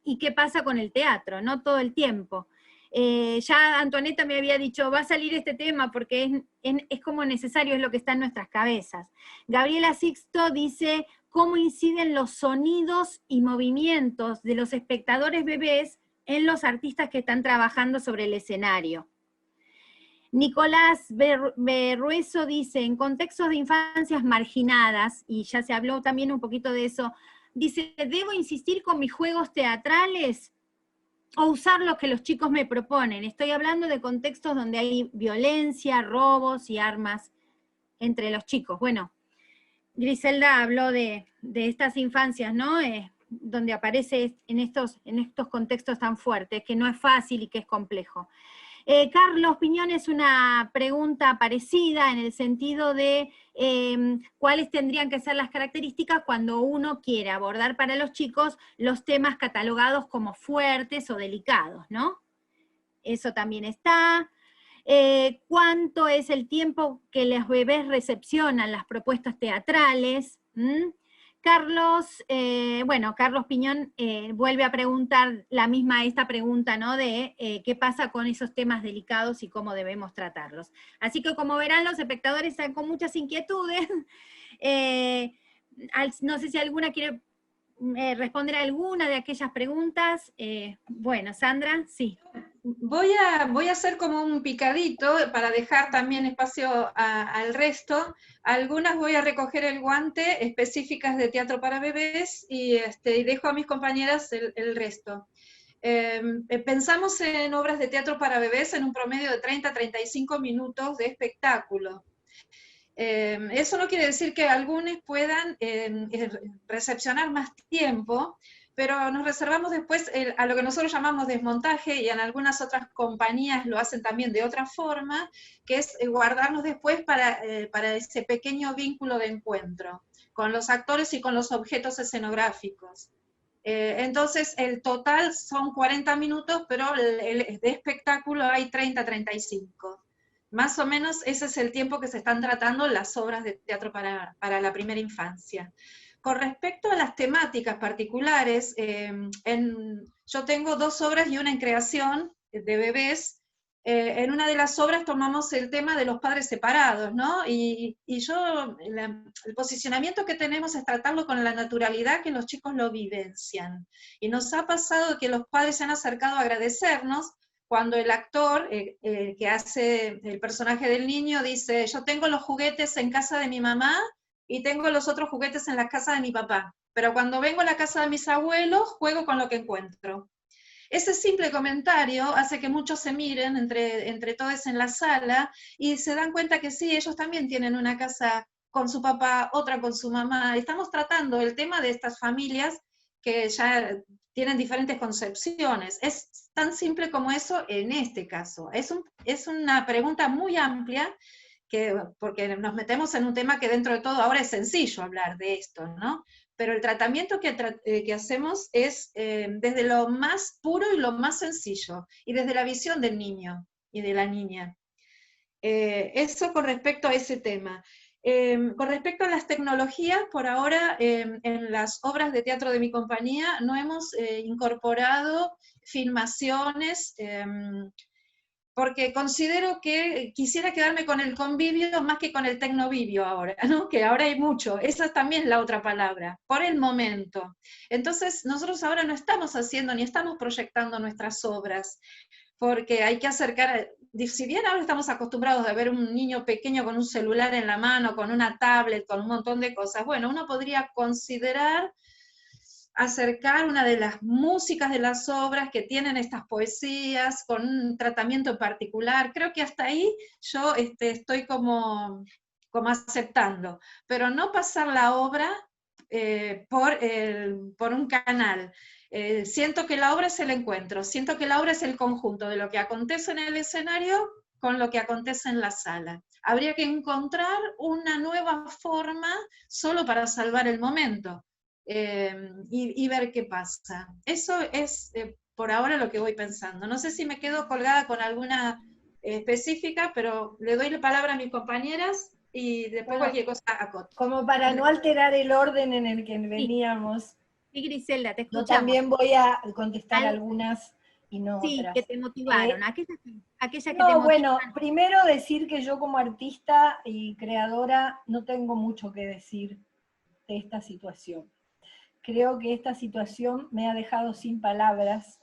y qué pasa con el teatro, ¿no? Todo el tiempo. Ya Antoneta me había dicho, va a salir este tema porque es como necesario, es lo que está en nuestras cabezas. Gabriela Sixto dice, ¿cómo inciden los sonidos y movimientos de los espectadores bebés en los artistas que están trabajando sobre el escenario? Nicolás Berrueso dice, en contextos de infancias marginadas, y ya se habló también un poquito de eso, dice, ¿debo insistir con mis juegos teatrales o usar lo que los chicos me proponen? Estoy hablando de contextos donde hay violencia, robos y armas entre los chicos. Bueno, Griselda habló de estas infancias, ¿no? Donde aparece en estos contextos tan fuertes, que no es fácil y que es complejo. Carlos Piñón es una pregunta parecida en el sentido de cuáles tendrían que ser las características cuando uno quiere abordar para los chicos los temas catalogados como fuertes o delicados, ¿no? Eso también está. ¿Cuánto es el tiempo que los bebés recepcionan las propuestas teatrales? Carlos Piñón vuelve a preguntar esta pregunta, ¿no? De qué pasa con esos temas delicados y cómo debemos tratarlos. Así que como verán, los espectadores están con muchas inquietudes. No sé si alguna quiere responder a alguna de aquellas preguntas. Bueno, Sandra, sí. Voy a hacer como un picadito para dejar también espacio al resto. Algunas voy a recoger el guante, específicas de teatro para bebés, y dejo a mis compañeras el resto. Pensamos en obras de teatro para bebés en un promedio de 30 a 35 minutos de espectáculo. Eso no quiere decir que algunos puedan recepcionar más tiempo, pero nos reservamos después a lo que nosotros llamamos desmontaje, y en algunas otras compañías lo hacen también de otra forma, que es guardarnos después para ese pequeño vínculo de encuentro con los actores y con los objetos escenográficos. Entonces el total son 40 minutos, pero de espectáculo hay 30-35. Más o menos ese es el tiempo que se están tratando las obras de teatro para la primera infancia. Con respecto a las temáticas particulares, yo tengo 2 obras y una en creación de bebés. En una de las obras tomamos el tema de los padres separados, ¿no? Y el posicionamiento que tenemos es tratarlo con la naturalidad que los chicos lo vivencian. Y nos ha pasado que los padres se han acercado a agradecernos cuando el actor que hace el personaje del niño dice: yo tengo los juguetes en casa de mi mamá y tengo los otros juguetes en la casa de mi papá, pero cuando vengo a la casa de mis abuelos juego con lo que encuentro. Ese simple comentario hace que muchos se miren entre todos en la sala y se dan cuenta que sí, ellos también tienen una casa con su papá, otra con su mamá. Estamos tratando el tema de estas familias que ya tienen diferentes concepciones. Es tan simple como eso en este caso. Es una pregunta muy amplia, porque nos metemos en un tema que dentro de todo ahora es sencillo hablar de esto, ¿no? Pero el tratamiento que hacemos es desde lo más puro y lo más sencillo, y desde la visión del niño y de la niña. Eso con respecto a ese tema. Con respecto a las tecnologías, por ahora en las obras de teatro de mi compañía no hemos incorporado filmaciones, porque considero que quisiera quedarme con el convivio más que con el tecnovivio ahora, ¿no? Que ahora hay mucho, esa también es la otra palabra, por el momento. Entonces nosotros ahora no estamos haciendo ni estamos proyectando nuestras obras, porque hay que acercar, si bien ahora estamos acostumbrados a ver un niño pequeño con un celular en la mano, con una tablet, con un montón de cosas, bueno, uno podría considerar acercar una de las músicas de las obras que tienen estas poesías con un tratamiento particular. Creo que hasta ahí yo estoy como aceptando, pero no pasar la obra por un canal. Siento que la obra es el encuentro, siento que la obra es el conjunto de lo que acontece en el escenario con lo que acontece en la sala. Habría que encontrar una nueva forma solo para salvar el momento. Y ver qué pasa. Eso es por ahora lo que voy pensando. No sé si me quedo colgada con alguna específica, pero le doy la palabra a mis compañeras y después cualquier cosa acoto. Como para no alterar el orden en el que veníamos. Sí, Griselda, te escuchamos. Yo también voy a contestar algunas y no otras. Sí, que te motivaron. Aquellas que te motivaron. Bueno, primero decir que yo como artista y creadora no tengo mucho que decir de esta situación. Creo que esta situación me ha dejado sin palabras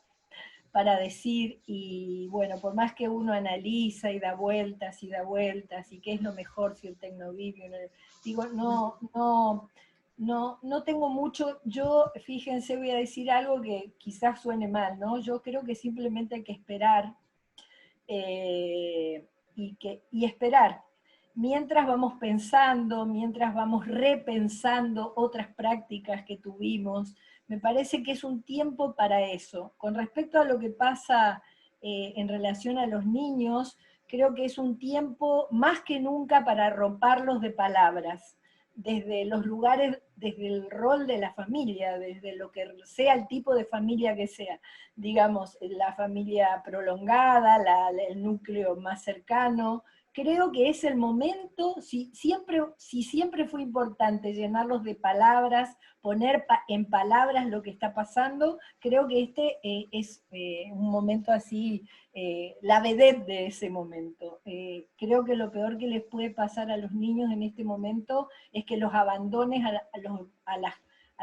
para decir, y bueno, por más que uno analiza y da vueltas, y qué es lo mejor si el tecnovivio, digo, no tengo mucho. Yo, fíjense, voy a decir algo que quizás suene mal, ¿no? Yo creo que simplemente hay que esperar, y esperar. Mientras vamos pensando, mientras vamos repensando otras prácticas que tuvimos, me parece que es un tiempo para eso. Con respecto a lo que pasa en relación a los niños, creo que es un tiempo más que nunca para arroparlos de palabras, desde los lugares, desde el rol de la familia, desde lo que sea el tipo de familia que sea, digamos, la familia prolongada, el núcleo más cercano. Creo que es el momento, si siempre fue importante llenarlos de palabras, poner en palabras lo que está pasando, creo que este es un momento así, la vedette de ese momento. Creo que lo peor que les puede pasar a los niños en este momento es que los abandones a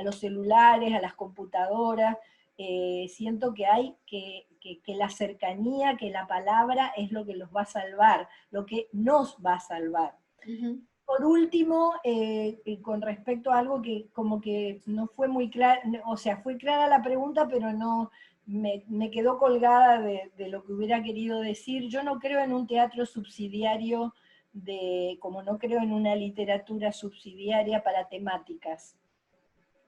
los celulares, a las computadoras. Siento que hay que la cercanía, que la palabra es lo que los va a salvar, lo que nos va a salvar. Uh-huh. Por último, con respecto a algo que como que no fue muy clara, o sea, fue clara la pregunta, pero no me quedó colgada de lo que hubiera querido decir. Yo no creo en un teatro subsidiario como no creo en una literatura subsidiaria para temáticas.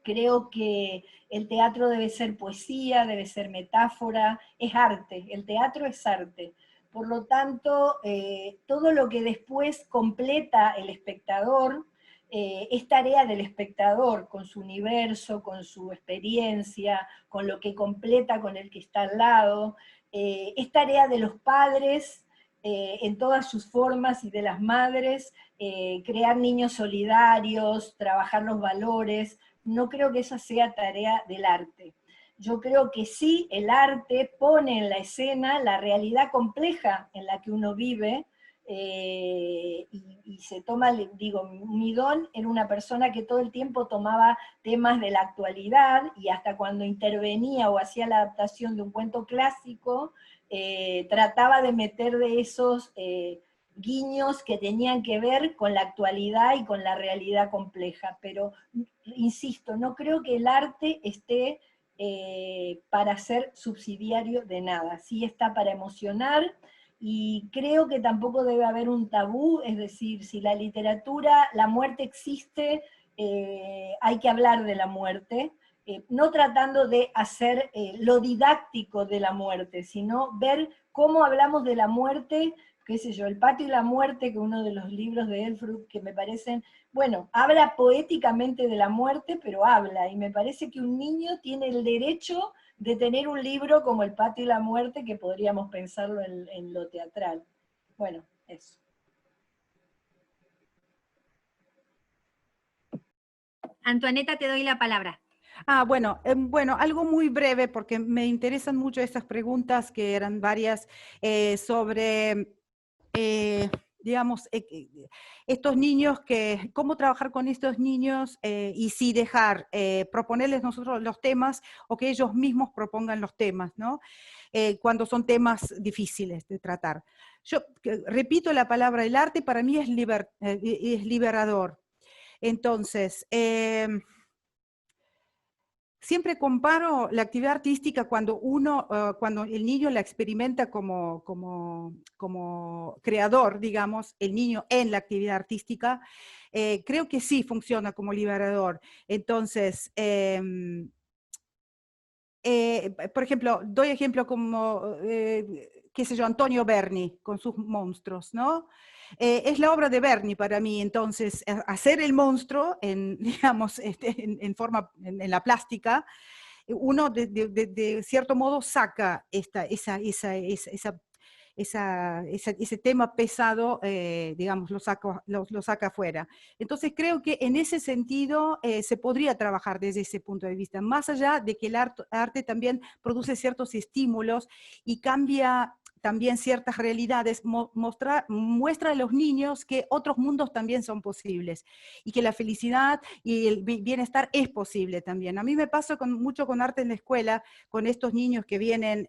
Creo que el teatro debe ser poesía, debe ser metáfora, es arte, el teatro es arte. Por lo tanto, todo lo que después completa el espectador, es tarea del espectador, con su universo, con su experiencia, con lo que completa con el que está al lado. Es tarea de los padres, en todas sus formas, y de las madres, crear niños solidarios, trabajar los valores. No creo que esa sea tarea del arte. Yo creo que sí, el arte pone en la escena la realidad compleja en la que uno vive, y se toma, digo, Midón era una persona que todo el tiempo tomaba temas de la actualidad, y hasta cuando intervenía o hacía la adaptación de un cuento clásico, trataba de meter de esos guiños que tenían que ver con la actualidad y con la realidad compleja. Pero, insisto, no creo que el arte esté para ser subsidiario de nada, sí está para emocionar, y creo que tampoco debe haber un tabú, es decir, si la literatura, la muerte existe, hay que hablar de la muerte, no tratando de hacer lo didáctico de la muerte, sino ver cómo hablamos de la muerte, qué sé yo, El patio y la muerte, que es uno de los libros de Elfrud que me parecen, bueno, habla poéticamente de la muerte, pero habla, y me parece que un niño tiene el derecho de tener un libro como El patio y la muerte, que podríamos pensarlo en lo teatral. Bueno, eso. Antoaneta, te doy la palabra. Bueno, algo muy breve, porque me interesan mucho estas preguntas, que eran varias, sobre, digamos, estos niños, cómo trabajar con estos niños, y si dejar, proponerles nosotros los temas, o que ellos mismos propongan los temas, ¿no? Cuando son temas difíciles de tratar. Yo repito la palabra, el arte para mí es liberador. Entonces, siempre comparo la actividad artística cuando cuando el niño la experimenta como creador, digamos, el niño en la actividad artística, creo que sí funciona como liberador. Entonces, por ejemplo, doy ejemplo como, qué sé yo, Antonio Berni con sus monstruos, ¿no? Es la obra de Berni para mí. Entonces, hacer el monstruo digamos, en la plástica, uno de cierto modo saca ese tema pesado, digamos, lo saca afuera. Entonces creo que en ese sentido se podría trabajar desde ese punto de vista, más allá de que el arte también produce ciertos estímulos y cambia también ciertas realidades, muestra a los niños que otros mundos también son posibles, y que la felicidad y el bienestar es posible también. A mí me pasa mucho con arte en la escuela, con estos niños que vienen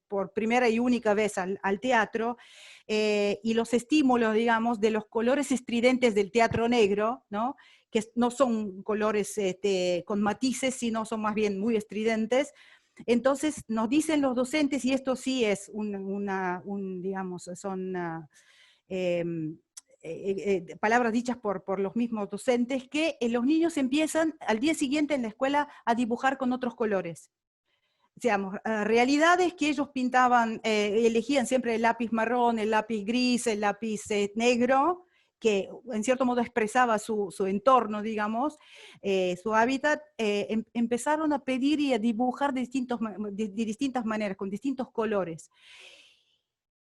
por primera y única vez al teatro, y los estímulos, digamos, de los colores estridentes del teatro negro, ¿no? Que no son colores con matices, sino son más bien muy estridentes. Entonces nos dicen los docentes, y esto sí es digamos, son palabras dichas por los mismos docentes, que los niños empiezan al día siguiente en la escuela a dibujar con otros colores. Digamos, realidades que ellos pintaban, elegían siempre el lápiz marrón, el lápiz gris, el lápiz negro, que en cierto modo expresaba su entorno, digamos, su hábitat, empezaron a pedir y a dibujar de distintas maneras, con distintos colores.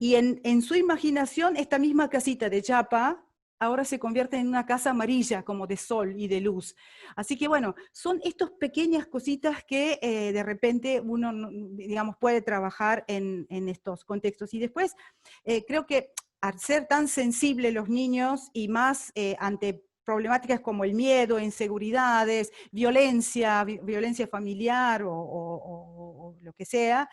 Y en su imaginación, esta misma casita de chapa ahora se convierte en una casa amarilla, como de sol y de luz. Así que bueno, son estas pequeñas cositas que de repente uno, digamos, puede trabajar en estos contextos. Y después, creo que al ser tan sensibles los niños, y más ante problemáticas como el miedo, inseguridades, violencia familiar o lo que sea,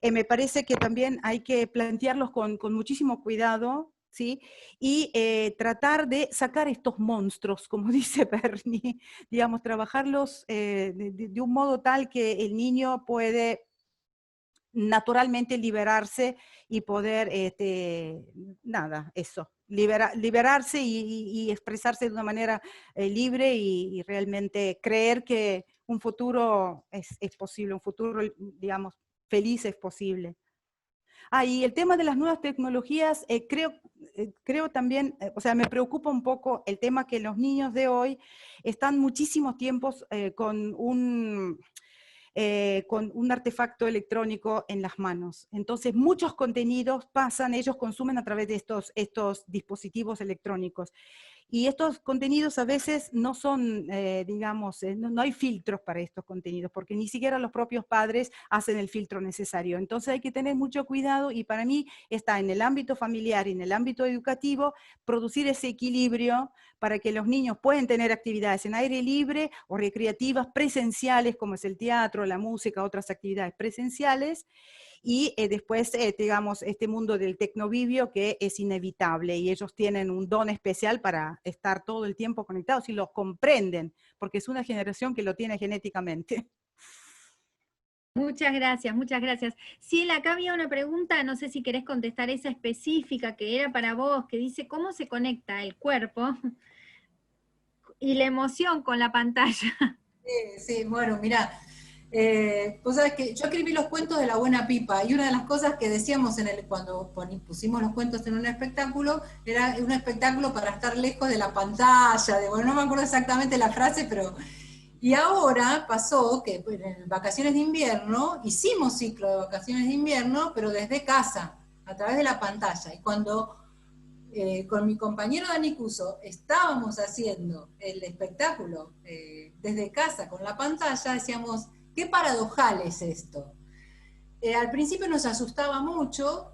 me parece que también hay que plantearlos con muchísimo cuidado, ¿sí? Y tratar de sacar estos monstruos, como dice Berni, digamos, trabajarlos de un modo tal que el niño puede naturalmente liberarse y poder, nada, eso. liberarse y expresarse de una manera libre y realmente creer que un futuro es posible, un futuro, digamos, feliz es posible. Y el tema de las nuevas tecnologías, creo también, o sea, me preocupa un poco el tema que los niños de hoy están muchísimos tiempos con un artefacto electrónico en las manos. Entonces, muchos contenidos ellos consumen a través de estos dispositivos electrónicos. Y estos contenidos a veces no son, digamos, no hay filtros para estos contenidos, porque ni siquiera los propios padres hacen el filtro necesario. Entonces hay que tener mucho cuidado y para mí está en el ámbito familiar y en el ámbito educativo producir ese equilibrio para que los niños puedan tener actividades en aire libre o recreativas presenciales, como es el teatro, la música, otras actividades presenciales, y después, digamos, este mundo del tecnovivio que es inevitable y ellos tienen un don especial para estar todo el tiempo conectados y lo comprenden, porque es una generación que lo tiene genéticamente. Muchas gracias, muchas gracias. Ciela, acá había una pregunta, no sé si querés contestar esa específica que era para vos, que dice, ¿cómo se conecta el cuerpo y la emoción con la pantalla? Sí, bueno, mirá, vos sabés que yo escribí los cuentos de La Buena Pipa, y una de las cosas que decíamos cuando pusimos los cuentos en un espectáculo, era un espectáculo para estar lejos de la pantalla, bueno, no me acuerdo exactamente la frase, pero... Y ahora pasó que en vacaciones de invierno, hicimos ciclo de vacaciones de invierno, pero desde casa, a través de la pantalla, y cuando... con mi compañero Dani Cuso estábamos haciendo el espectáculo desde casa con la pantalla, decíamos, qué paradojal es esto. Al principio nos asustaba mucho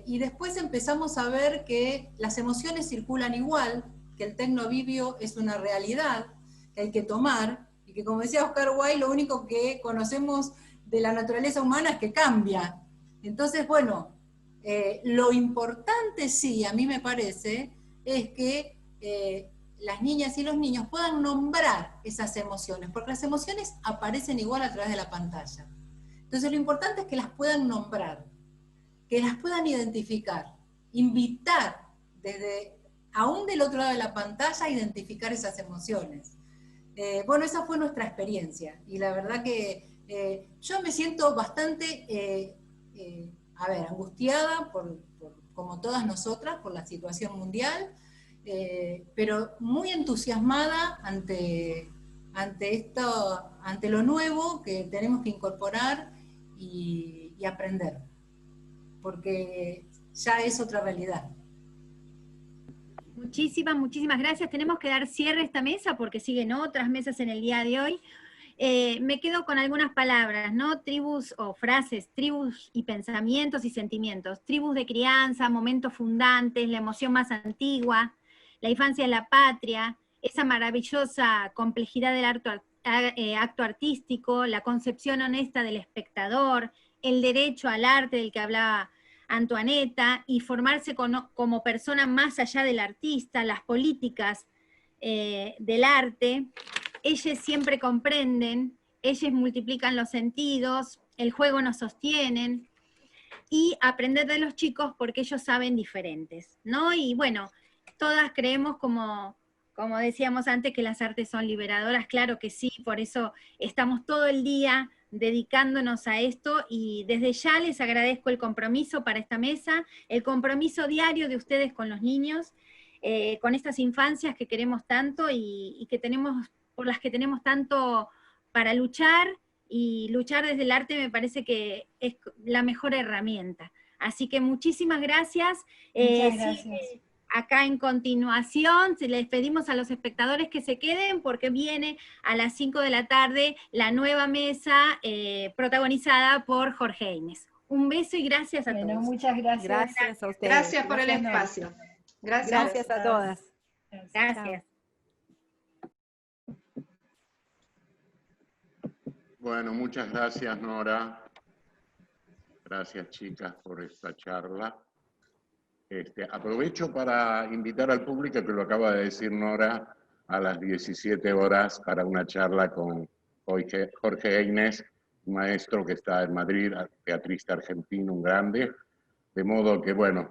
y después empezamos a ver que las emociones circulan igual, que el tecnovivio es una realidad que hay que tomar y que, como decía Oscar Wilde, lo único que conocemos de la naturaleza humana es que cambia. Entonces, bueno, lo importante sí, a mí me parece, es que las niñas y los niños puedan nombrar esas emociones, porque las emociones aparecen igual a través de la pantalla. Entonces lo importante es que las puedan nombrar, que las puedan identificar, invitar aún del otro lado de la pantalla a identificar esas emociones. Bueno, esa fue nuestra experiencia, y la verdad que yo me siento bastante... angustiada, como todas nosotras, por la situación mundial, pero muy entusiasmada ante lo nuevo que tenemos que incorporar y aprender, porque ya es otra realidad. Muchísimas, muchísimas gracias. Tenemos que dar cierre a esta mesa porque siguen otras mesas en el día de hoy. Me quedo con algunas palabras, ¿no? Tribus o frases, tribus y pensamientos y sentimientos. Tribus de crianza, momentos fundantes, la emoción más antigua, la infancia es la patria, esa maravillosa complejidad del acto artístico, la concepción honesta del espectador, el derecho al arte del que hablaba Antoaneta, y formarse como persona más allá del artista, las políticas del arte. Ellos siempre comprenden, ellos multiplican los sentidos, el juego nos sostienen, y aprender de los chicos porque ellos saben diferentes, ¿no? Y bueno, todas creemos, como decíamos antes, que las artes son liberadoras, claro que sí, por eso estamos todo el día dedicándonos a esto, y desde ya les agradezco el compromiso para esta mesa, el compromiso diario de ustedes con los niños, con estas infancias que queremos tanto y que por las que tenemos tanto para luchar, y luchar desde el arte me parece que es la mejor herramienta. Así que muchísimas gracias. Muchas gracias. Sí, acá en continuación les pedimos a los espectadores que se queden porque viene a las 5 de la tarde la nueva mesa protagonizada por Jorge Eines. Un beso y gracias a todos. Muchas gracias. Gracias a ustedes. Gracias por el espacio. Gracias a todas. Gracias. Bueno, muchas gracias, Nora. Gracias, chicas, por esta charla. Aprovecho para invitar al público, que lo acaba de decir Nora, a las 17 horas para una charla con Jorge Eines, un maestro que está en Madrid, teatrista argentino, un grande. De modo que, bueno,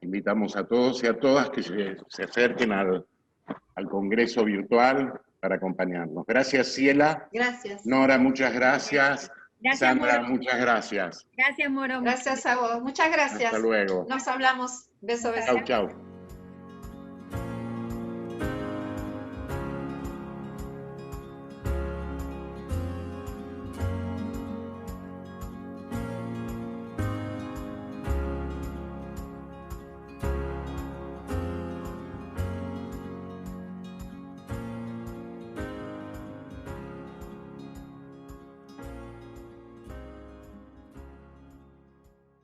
Invitamos a todos y a todas que se acerquen al Congreso virtual para acompañarnos. Gracias, Ciela. Gracias. Nora, muchas gracias. Gracias, Sandra, Moro. muchas gracias. Gracias, Moro. Gracias a vos. Muchas gracias. Hasta luego. Nos hablamos. Beso, beso. Chau, chau.